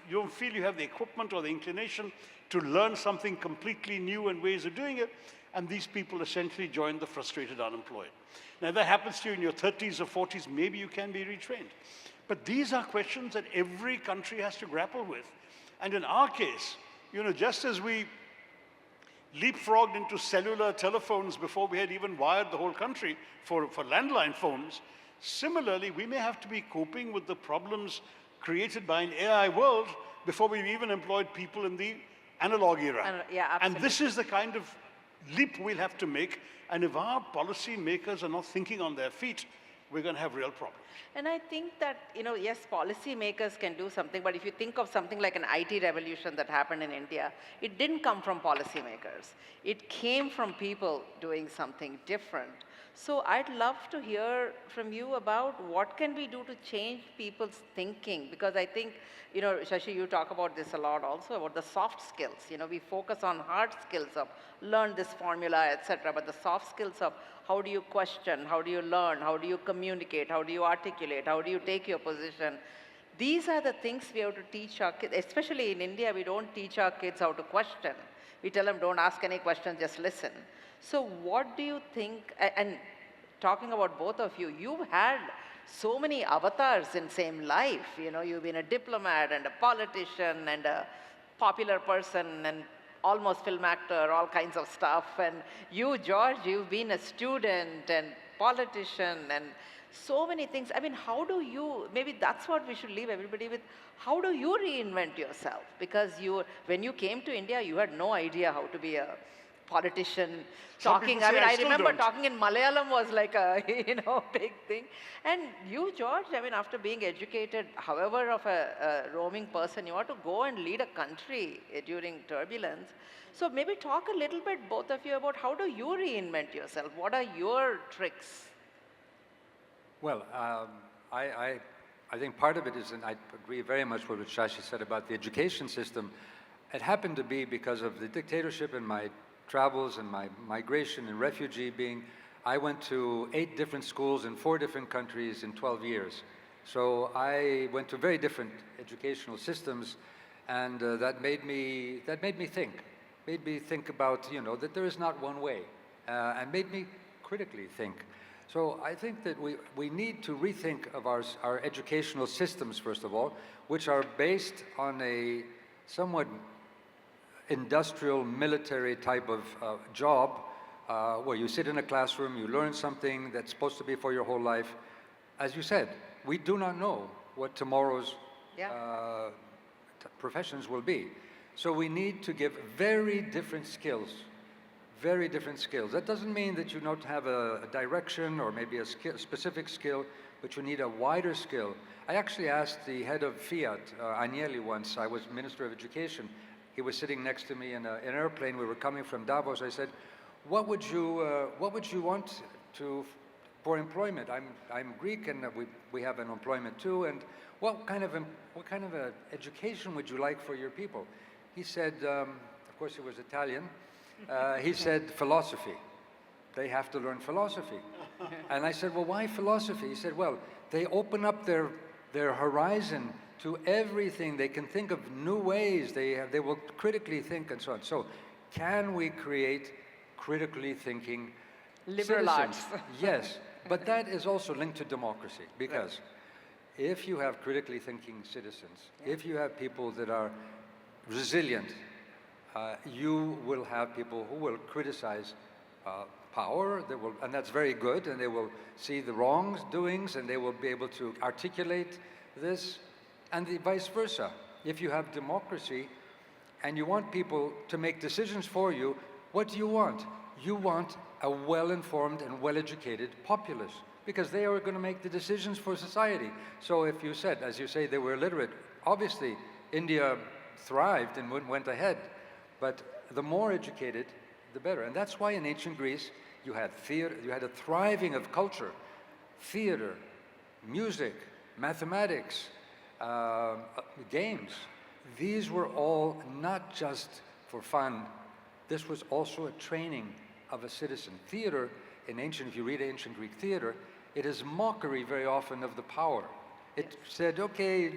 you don't feel you have the equipment or the inclination to learn something completely new and ways of doing it, and these people essentially join the frustrated unemployed. Now, if that happens to you in your 30s or 40s, maybe you can be retrained. But these are questions that every country has to grapple with. And in our case, you know, just as we leapfrogged into cellular telephones before we had even wired the whole country for landline phones, similarly, we may have to be coping with the problems created by an AI world before we've even employed people in the analog era. Yeah, absolutely. And this is the kind of leap we'll have to make. And if our policy makers are not thinking on their feet, we're going to have real problems. And I think that, you know, yes, policymakers can do something, but if you think of something like an IT revolution that happened in India, it didn't come from policymakers. It came from people doing something different. So I'd love to hear from you about what can we do to change people's thinking, because I think, you know, Shashi, you talk about this a lot also, about the soft skills. You know, we focus on hard skills of learn this formula, etc., but the soft skills of how do you question, how do you learn, how do you communicate, how do you articulate, how do you take your position. These are the things we have to teach our kids, especially in India. We don't teach our kids how to question. We tell them don't ask any questions, just listen. So what do you think, and talking about both of you, you've had so many avatars in same life. You know, you've been a diplomat and a politician and a popular person and almost film actor, all kinds of stuff. And you, George, you've been a student and politician and so many things. I mean, how do you, maybe that's what we should leave everybody with, how do you reinvent yourself? Because when you came to India, you had no idea how to be a politician. Talking, I mean, I remember talking in Malayalam was like a, you know, big thing. And you, George, I mean, after being educated, however of a roaming person, you want to go and lead a country during turbulence. So maybe talk a little bit, both of you, about how do you reinvent yourself? What are your tricks? Well, I think part of it is, and I agree very much with what Shashi said about the education system. It happened to be because of the dictatorship and my travels and my migration and refugee being, I went to 8 different schools in 4 different countries in 12 years. So I went to very different educational systems, and that made me think about, you know, that there is not one way, and made me critically think. So I think that we need to rethink of our educational systems, first of all, which are based on a somewhat industrial, military type of job, where you sit in a classroom, you learn something that's supposed to be for your whole life. As you said, we do not know what tomorrow's professions will be. So we need to give very different skills, very different skills. That doesn't mean that you don't have a direction or maybe a specific skill, but you need a wider skill. I actually asked the head of Fiat, Agnelli, once. I was Minister of Education. He was sitting next to me in an airplane. We were coming from Davos. I said, what would you want for employment? I'm Greek, and we have an employment too. And what kind of education would you like for your people? He said, of course he was Italian. He said philosophy. They have to learn philosophy. And I said, well, why philosophy? He said, well, they open up their horizon to everything. They can think of new ways. They will critically think and so on. So can we create critically thinking liberal citizens? arts? Yes, but that is also linked to democracy, because if you have critically thinking citizens, if you have people that are resilient, you will have people who will criticize power, and that's very good, and they will see the wrongdoings, and they will be able to articulate this. And the vice versa. If you have democracy and you want people to make decisions for you, what do you want? You want a well-informed and well-educated populace, because they are going to make the decisions for society. So if you said, as you say, they were illiterate, obviously India thrived and went ahead, but the more educated, the better. And that's why in ancient Greece, you had theater, you had a thriving of culture, theater, music, mathematics, games. These were all not just for fun. This was also a training of a citizen. Theater, if you read ancient Greek theater, it is mockery very often of the power. It said, okay,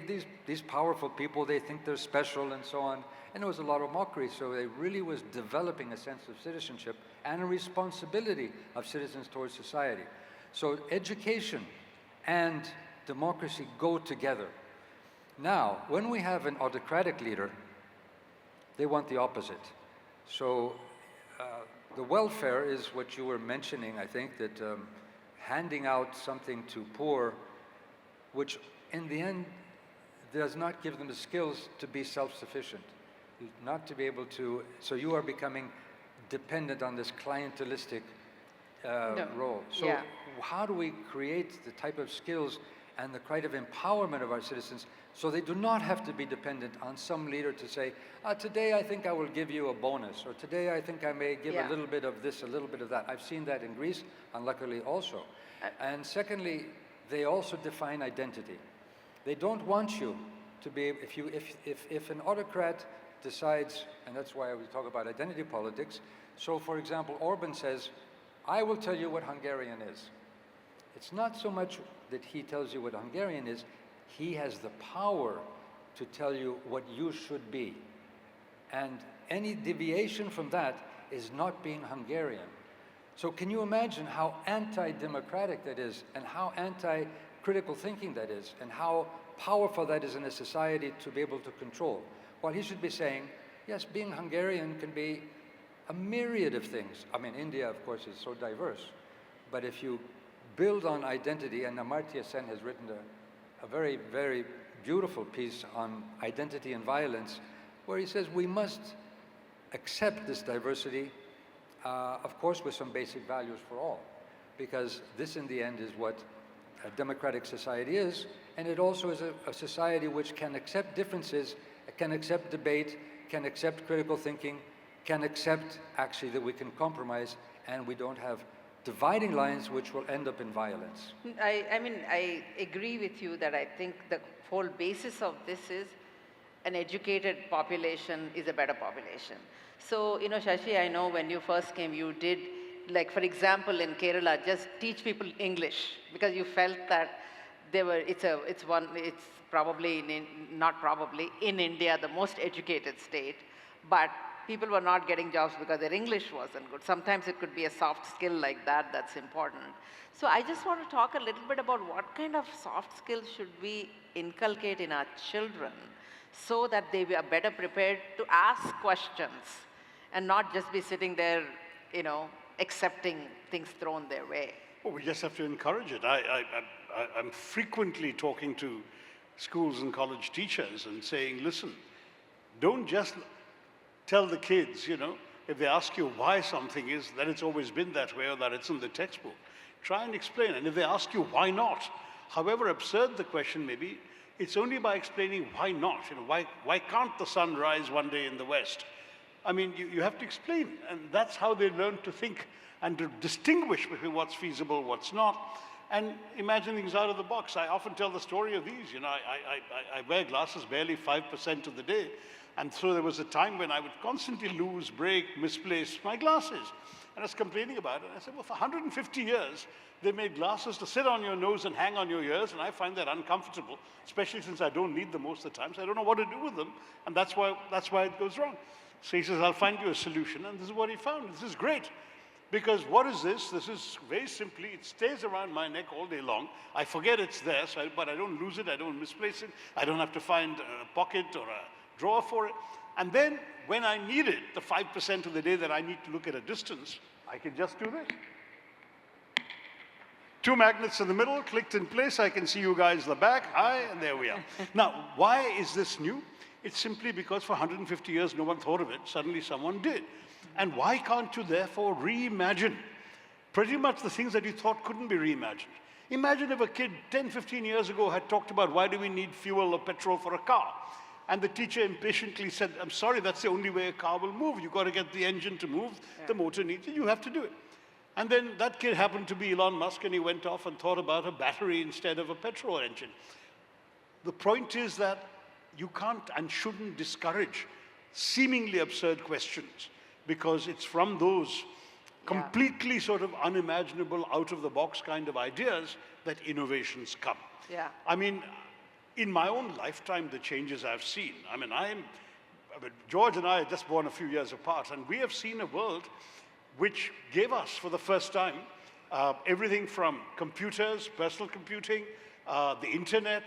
these powerful people, they think they're special and so on. And there was a lot of mockery, so it really was developing a sense of citizenship and a responsibility of citizens towards society. So education and democracy go together. Now, when we have an autocratic leader, they want the opposite. So the welfare is what you were mentioning, I think, that handing out something to poor, which in the end does not give them the skills to be self-sufficient, not to be able to, so you are becoming dependent on this clientelistic role. So how do we create the type of skills and the kind of empowerment of our citizens so they do not have to be dependent on some leader to say, today I think I will give you a bonus, or today I think I may give a little bit of this, a little bit of that. I've seen that in Greece, unluckily also. And secondly, they also define identity. They don't want you to be, if an autocrat decides, and that's why we talk about identity politics. So for example, Orban says, I will tell you what Hungarian is. It's not so much that he tells you what Hungarian is, he has the power to tell you what you should be. And any deviation from that is not being Hungarian. So can you imagine how anti-democratic that is, and how anti-critical thinking that is, and how powerful that is in a society to be able to control? Well, he should be saying, yes, being Hungarian can be a myriad of things. I mean, India, of course, is so diverse. But if you build on identity, and Amartya Sen has written a very, very beautiful piece on identity and violence, where he says we must accept this diversity, of course, with some basic values for all, because this, in the end, is what a democratic society is, and it also is a society which can accept differences, can accept debate, can accept critical thinking, can accept, actually, that we can compromise, and we don't have dividing lines which will end up in violence. I mean, I agree with you that I think the whole basis of this is an educated population is a better population. So, you know, Shashi, I know when you first came, you did, like, for example, in Kerala, just teach people English, because you felt that it's probably, not probably, in India, the most educated state, but people were not getting jobs because their English wasn't good. Sometimes it could be a soft skill like that that's important. So I just want to talk a little bit about what kind of soft skills should we inculcate in our children so that they are better prepared to ask questions and not just be sitting there, you know, accepting things thrown their way. Well, we just have to encourage it. I'm frequently talking to schools and college teachers and saying, listen, don't just tell the kids, you know, if they ask you why something is, that it's always been that way or that it's in the textbook. Try and explain. And if they ask you why not, however absurd the question may be, it's only by explaining why not. You know, why can't the sun rise one day in the west? I mean, you have to explain. And that's how they learn to think and to distinguish between what's feasible, what's not. And imagine things out of the box. I often tell the story of these. You know, I wear glasses barely 5% of the day. And so there was a time when I would constantly lose, break, misplace my glasses. And I was complaining about it. And I said, well, for 150 years, they made glasses to sit on your nose and hang on your ears, and I find that uncomfortable, especially since I don't need them most of the time, so I don't know what to do with them, and that's why it goes wrong. So he says, I'll find you a solution, and this is what he found. This is great. Because what is this? This is very simply, it stays around my neck all day long. I forget it's there, but I don't lose it, I don't misplace it, I don't have to find a pocket or a drawer for it. And then, when I need it, the 5% of the day that I need to look at a distance, I can just do this. 2 magnets in the middle, clicked in place, I can see you guys in the back, hi, and there we are. Now, why is this new? It's simply because for 150 years no one thought of it, suddenly someone did. And why can't you therefore reimagine pretty much the things that you thought couldn't be reimagined? Imagine if a kid 10, 15 years ago had talked about why do we need fuel or petrol for a car? And the teacher impatiently said, I'm sorry, that's the only way a car will move. You've got to get the engine to move, the motor needs it, you have to do it. And then that kid happened to be Elon Musk, and he went off and thought about a battery instead of a petrol engine. The point is that you can't and shouldn't discourage seemingly absurd questions, because it's from those completely sort of unimaginable, out-of-the-box kind of ideas that innovations come. Yeah. I mean, in my own lifetime, the changes I've seen, George and I are just born a few years apart, and we have seen a world which gave us, for the first time, everything from computers, personal computing, the internet,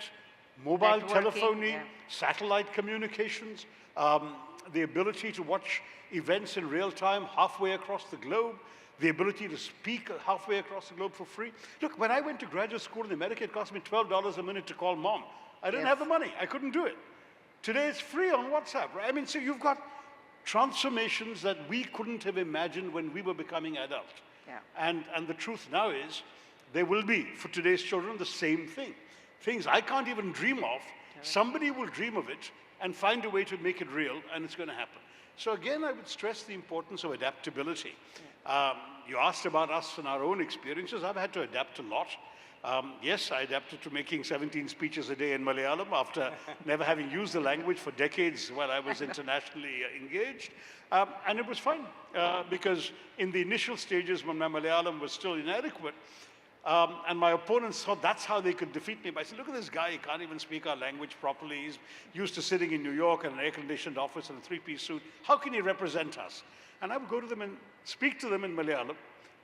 mobile Networking, telephony, satellite communications, the ability to watch events in real time halfway across the globe, the ability to speak halfway across the globe for free. Look, when I went to graduate school in America, it cost me $12 a minute to call mom. I didn't have the money. I couldn't do it. Today, it's free on WhatsApp, right? I mean, so you've got transformations that we couldn't have imagined when we were becoming adult. Yeah. And the truth now is, there will be, for today's children, the same thing. Things I can't even dream of, somebody will dream of it and find a way to make it real, and it's going to happen. So again, I would stress the importance of adaptability. You asked about us and our own experiences. I've had to adapt a lot. Yes, I adapted to making 17 speeches a day in Malayalam after never having used the language for decades while I was internationally engaged. And it was fine, because in the initial stages when my Malayalam was still inadequate, and my opponents thought that's how they could defeat me. But I said, look at this guy, he can't even speak our language properly. He's used to sitting in New York in an air-conditioned office in a three-piece suit. How can he represent us? And I would go to them and speak to them in Malayalam,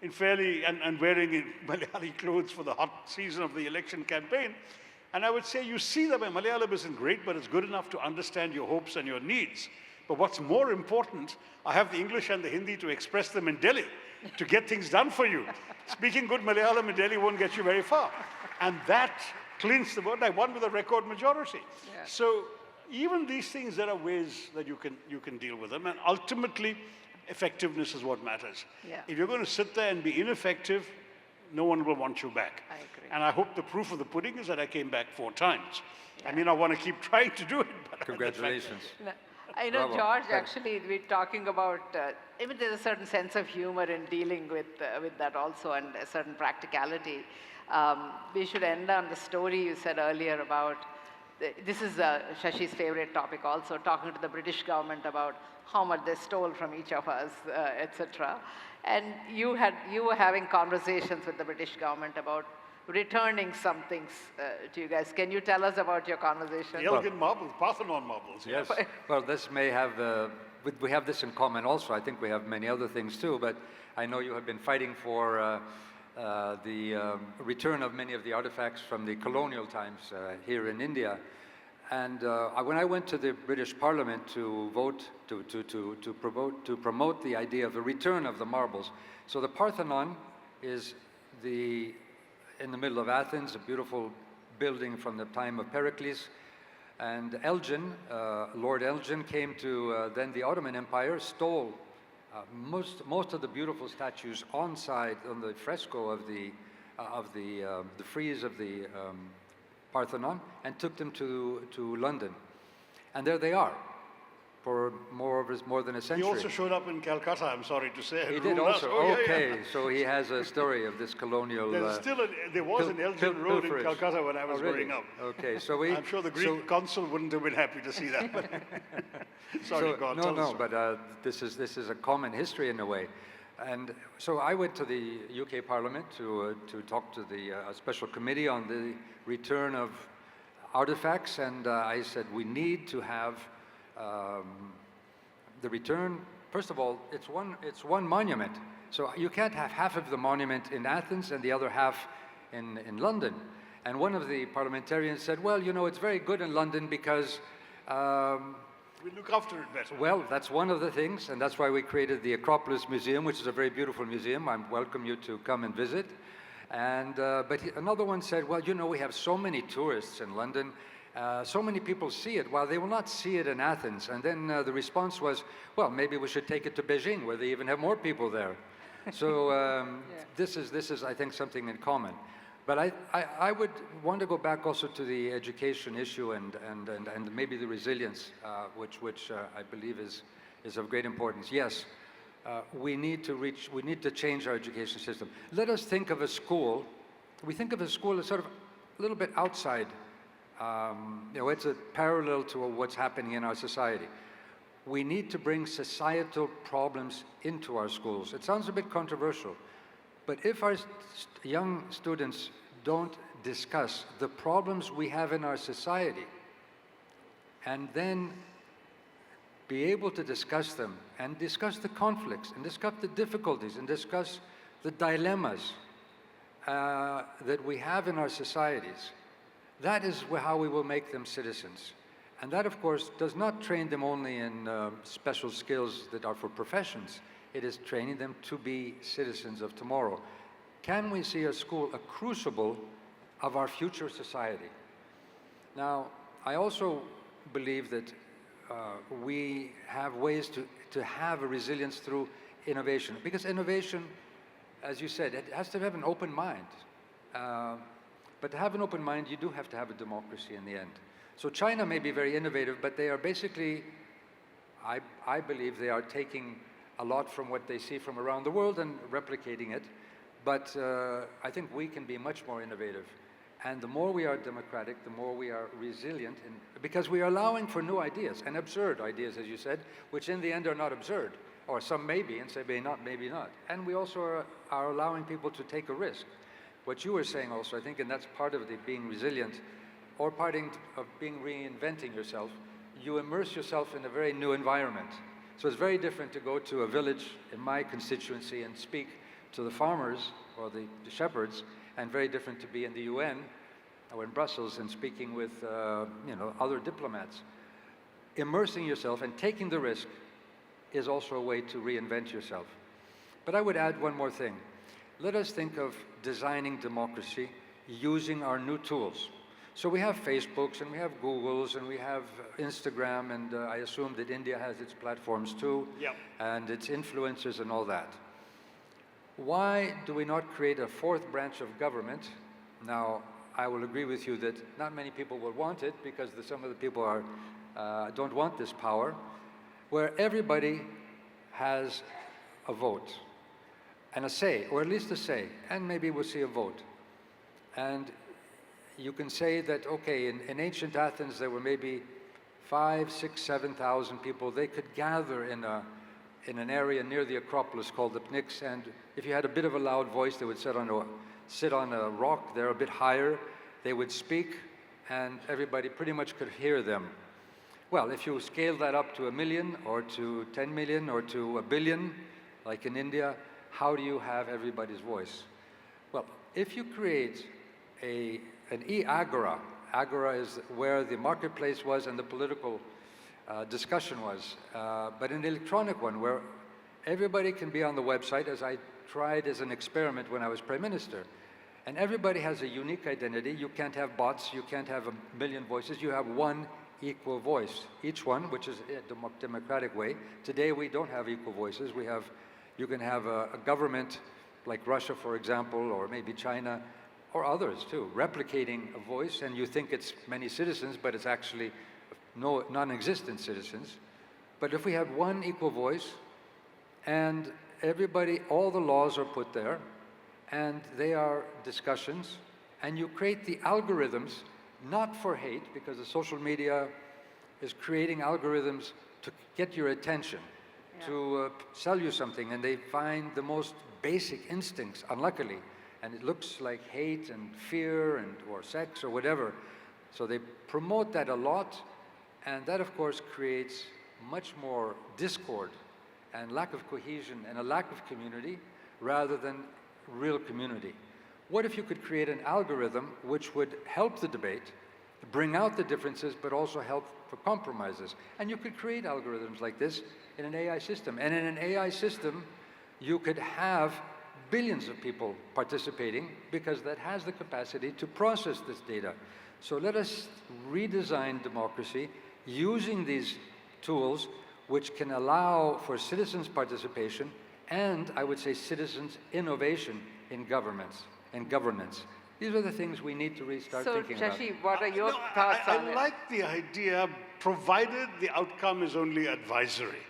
and wearing Malayali clothes for the hot season of the election campaign. And I would say, you see that my Malayalam isn't great, but it's good enough to understand your hopes and your needs. But what's more important, I have the English and the Hindi to express them in Delhi, to get things done for you. Speaking good Malayalam in Delhi won't get you very far. And that clinched the vote. I won with a record majority. Yeah. So even these things, there are ways that you can deal with them. And ultimately, effectiveness is what matters. Yeah. If you're going to sit there and be ineffective, no one will want you back. I agree. And I hope the proof of the pudding is that I came back 4 times. Yeah. I mean, I want to keep trying to do it. But congratulations. I know, Bravo. George, actually, we're talking about, even there's a certain sense of humor in dealing with that also, and a certain practicality. We should end on the story you said earlier about, this is Shashi's favorite topic also, talking to the British government about how much they stole from each of us, etc. And you were having conversations with the British government about returning some things to you guys. Can you tell us about your conversation? The Elgin marbles, Parthenon marbles. Yes. Well, this may have, we have this in common also. I think we have many other things too, but I know you have been fighting for the return of many of the artifacts from the colonial times here in India. And when I went to the British Parliament to vote, to promote the idea of the return of the marbles. So the Parthenon is in the middle of Athens, a beautiful building from the time of Pericles. And Elgin, Lord Elgin, came to then the Ottoman Empire, stole most of the beautiful statues on the fresco of the frieze of the Parthenon, and took them to London. And there they are for more than a century. He also showed up in Calcutta, I'm sorry to say. He did also? Okay, so he has a story of this colonial... there was an Elgin Road in Calcutta when I was growing up. Okay, so I'm sure the Greek consul wouldn't have been happy to see that. But sorry, God. But this is a common history in a way. And so I went to the UK Parliament to talk to the special committee on the return of artifacts, and I said we need to have the return. First of all, it's one monument, so you can't have half of the monument in Athens and the other half in London. And one of the parliamentarians said, well, you know, it's very good in London because we look after it better. Well, that's one of the things, and that's why we created the Acropolis Museum, which is a very beautiful museum. I welcome you to come and visit. And but another one said, well, you know, we have so many tourists in London. So many people see it, while they will not see it in Athens. And then the response was, well, maybe we should take it to Beijing, where they even have more people there. So this is, I think, something in common. But I would want to go back also to the education issue and maybe the resilience, which I believe is of great importance. Yes, we need to change our education system. Let us think of a school. We think of a school as sort of a little bit outside. It's a parallel to what's happening in our society. We need to bring societal problems into our schools. It sounds a bit controversial, but if our young students don't discuss the problems we have in our society and then be able to discuss them and discuss the conflicts and discuss the difficulties and discuss the dilemmas that we have in our societies, that is how we will make them citizens. And that, of course, does not train them only in special skills that are for professions. It is training them to be citizens of tomorrow. Can we see a school a crucible of our future society? Now, I also believe that we have ways to have a resilience through innovation. Because innovation, as you said, it has to have an open mind. But to have an open mind, you do have to have a democracy in the end. So China may be very innovative, but they are basically, I believe they are taking a lot from what they see from around the world and replicating it. But I think we can be much more innovative. And the more we are democratic, the more we are resilient, because we are allowing for new ideas, and absurd ideas, as you said, which in the end are not absurd, or some may be, and say maybe not. And we also are allowing people to take a risk. What you were saying also, I think, and that's part of the being resilient, or part of being reinventing yourself, you immerse yourself in a very new environment. So it's very different to go to a village in my constituency and speak to the farmers or the shepherds, and very different to be in the UN or in Brussels and speaking with other diplomats. Immersing yourself and taking the risk is also a way to reinvent yourself. But I would add one more thing. Let us think of designing democracy using our new tools. So we have Facebooks and we have Googles and we have Instagram, and I assume that India has its platforms too, Yep. and its influencers and all that. Why do we not create a fourth branch of government? Now, I will agree with you that not many people will want it, because some of the people don't want this power, where everybody has a vote and a say, or at least a say, and maybe we'll see a vote. And you can say that, okay, in ancient Athens there were maybe 5,000, 6,000, 7,000 people. They could gather in an area near the Acropolis called the Pnyx, and if you had a bit of a loud voice, they would sit on a rock there a bit higher. They would speak, and everybody pretty much could hear them. Well, if you scale that up to 1 million, or to 10 million, or to 1 billion, like in India, how do you have everybody's voice? Well, if you create an e-agora, agora is where the marketplace was and the political discussion was, but an electronic one where everybody can be on the website, as I tried as an experiment when I was Prime Minister. And everybody has a unique identity. You can't have bots, you can't have 1 million voices, you have one equal voice. Each one, which is a democratic way. Today we don't have equal voices. You can have a government like Russia, for example, or maybe China, or others too, replicating a voice, and you think it's many citizens, but it's actually non-existent citizens. But if we have one equal voice, and everybody, all the laws are put there, and they are discussions, and you create the algorithms, not for hate, because the social media is creating algorithms to get your attention, to sell you something, and they find the most basic instincts, unluckily, and it looks like hate and fear or sex or whatever. So they promote that a lot, and that, of course, creates much more discord and lack of cohesion and a lack of community rather than real community. What if you could create an algorithm which would help the debate, bring out the differences, but also help for compromises? And you could create algorithms like this in an AI system. And in an AI system, you could have billions of people participating, because that has the capacity to process this data. So let us redesign democracy using these tools which can allow for citizens' participation and, I would say, citizens' innovation in governance. These are the things we need to really start So, thinking about. Shashi, what are your No, thoughts on I it? like the idea, provided the outcome is only advisory.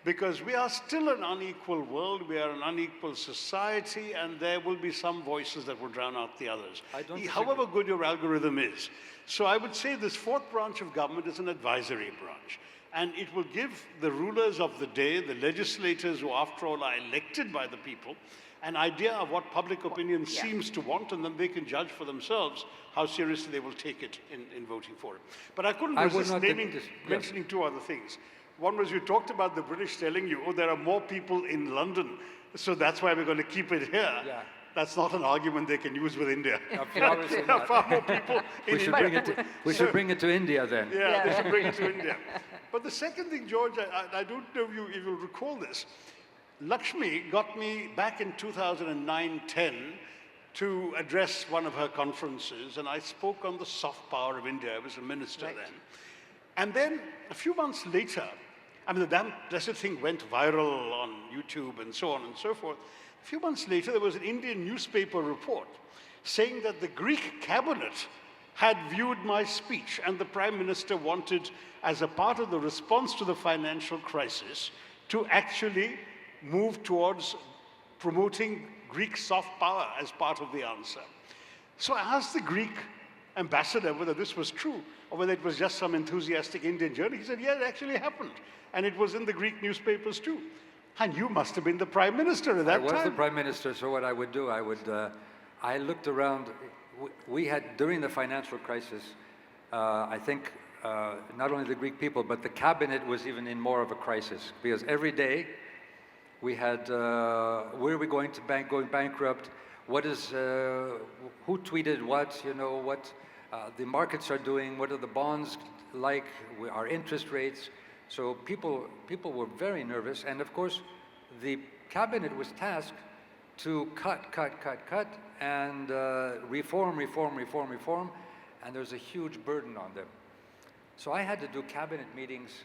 Because we are still an unequal world, we are an unequal society, and there will be some voices that will drown out the others, I don't however good your algorithm is. So I would say this fourth branch of government is an advisory branch. And it will give the rulers of the day, the legislators who after all are elected by the people, an idea of what public opinion seems to want, and then they can judge for themselves how seriously they will take it in voting for it. But I couldn't I would resist not mentioning two other things. One was you talked about the British telling you, oh, there are more people in London, so that's why we're going to keep it here. Yeah. That's not an argument they can use with India. Obviously There are not. far more people in We should India. should bring it to India then. Yeah, they should bring it to India. But the second thing, George, I don't know if you'll recall this. Lakshmi got me back in 2009-10 to address one of her conferences, and I spoke on the soft power of India. I was a minister then. And then a few months later, I mean, the damn blessed thing went viral on YouTube and so on and so forth. A few months later, there was an Indian newspaper report saying that the Greek cabinet had viewed my speech, and the Prime Minister wanted, as a part of the response to the financial crisis, to actually move towards promoting Greek soft power as part of the answer. So I asked the Greek ambassador whether this was true, or whether it was just some enthusiastic Indian journalist. He said, yeah, it actually happened. And it was in the Greek newspapers too. And you must have been the Prime Minister at that time. I was the Prime Minister, so what I would do, I looked around. We had, during the financial crisis, I think not only the Greek people, but the cabinet was even in more of a crisis. Because every day we had, where are we going bankrupt? What is, who tweeted what, you know, what the markets are doing, what are the bonds like, our interest rates. So people were very nervous, and of course, the cabinet was tasked to cut, and reform, and there's a huge burden on them. So I had to do cabinet meetings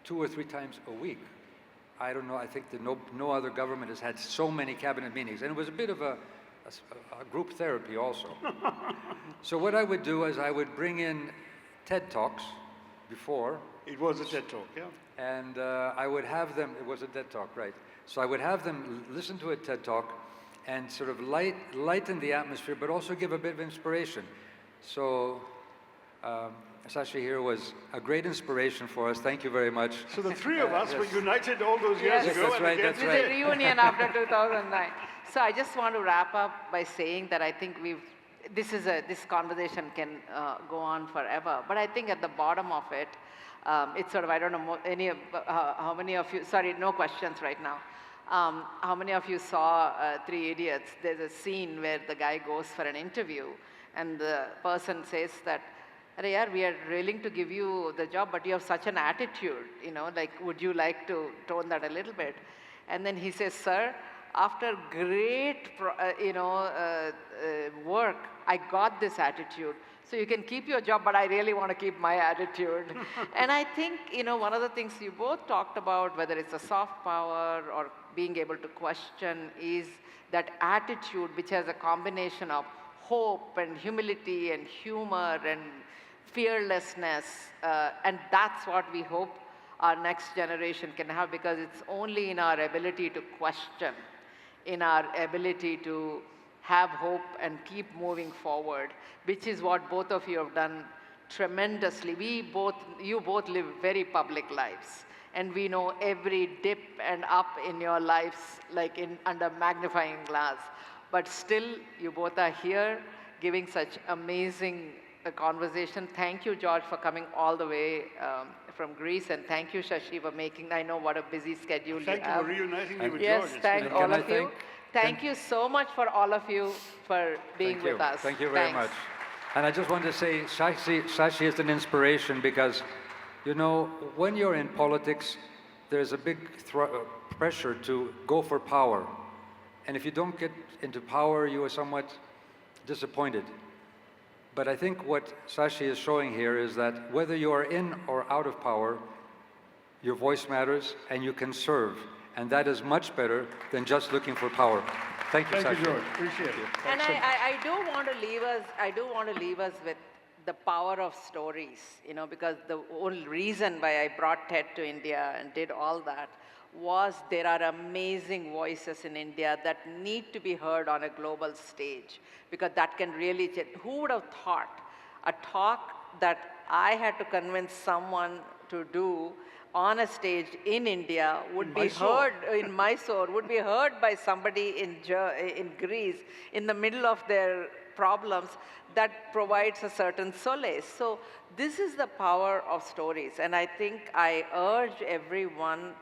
2 or 3 times a week. I don't know, I think that no other government has had so many cabinet meetings, and it was a bit of a group therapy also. So what I would do is I would bring in TED Talks before. It was a TED Talk, yeah. And I would have them, it was a TED Talk, right. So I would have them listen to a TED Talk and sort of lighten the atmosphere, but also give a bit of inspiration. So Shashi here was a great inspiration for us. Thank you very much. So the three of us were united all those years Yes, ago. that's right, that's This right. is a reunion after 2009. So I just want to wrap up by saying that I think this conversation can go on forever. But I think at the bottom of it, it's sort of, I don't know how many of you, sorry, no questions right now. How many of you saw Three Idiots? There's a scene where the guy goes for an interview and the person says that, "Arey yaar, we are willing to give you the job, but you have such an attitude, you know, like, would you like to tone that a little bit?" And then he says, "Sir, after great, work, I got this attitude. So you can keep your job, but I really want to keep my attitude." And I think, one of the things you both talked about, whether it's a soft power or being able to question, is that attitude which has a combination of hope and humility and humor and fearlessness. And that's what we hope our next generation can have, because it's only in our ability to question, in our ability to have hope and keep moving forward, which is what both of you have done tremendously. You both live very public lives, and we know every dip and up in your lives like under magnifying glass. But still, you both are here giving such amazing conversation. Thank you, George, for coming all the way from Greece, and thank you, Shashi, for making, I know what a busy schedule you have. Thank you for reuniting me with Yes, George. It's thank been all a of you. Thank you so much for all of you for being with us. Thank you very Thanks. much. And I just want to say, Shashi is an inspiration because, when you're in politics, there's a big pressure to go for power. And if you don't get into power, you are somewhat disappointed. But I think what Shashi is showing here is that whether you are in or out of power, your voice matters and you can serve. And that is much better than just looking for power. Thank you, Thank you, Shashi. George. Appreciate it. And I do want to leave us with the power of stories, you know, because the whole reason why I brought TED to India and did all that was there are amazing voices in India that need to be heard on a global stage, because that can really change. Who would have thought a talk that I had to convince someone to do on a stage in India would be heard in Mysore, would be heard by somebody in Greece in the middle of their problems, that provides a certain solace. So this is the power of stories. And I think I urge everyone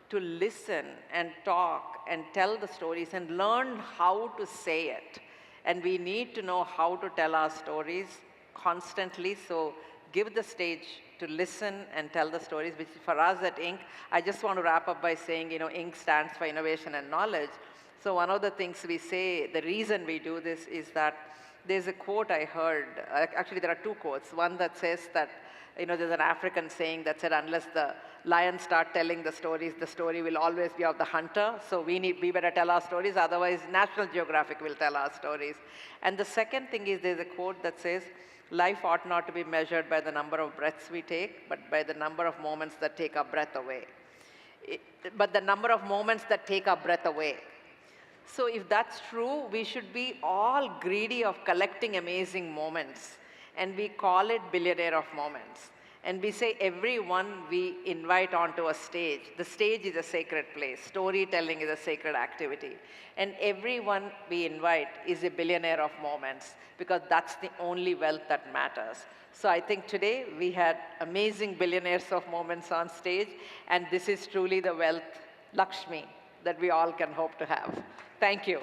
to listen and talk and tell the stories and learn how to say it. And we need to know how to tell our stories constantly. So give the stage to listen and tell the stories, which for us at INK, I just want to wrap up by saying, you know, INK stands for innovation and knowledge. So one of the things we say, the reason we do this is that there's a quote I heard, actually there are two quotes. One that says that, you know, there's an African saying that said, unless the lions start telling the story will always be of the hunter. So we better tell our stories, otherwise National Geographic will tell our stories. And the second thing is there's a quote that says, life ought not to be measured by the number of breaths we take, but by the number of moments that take our breath away. But the number of moments that take our breath away. So if that's true, we should be all greedy of collecting amazing moments. And we call it billionaire of moments. And we say everyone we invite onto a stage, the stage is a sacred place. Storytelling is a sacred activity. And everyone we invite is a billionaire of moments, because that's the only wealth that matters. So I think today we had amazing billionaires of moments on stage, and this is truly the wealth, Lakshmi, that we all can hope to have. Thank you.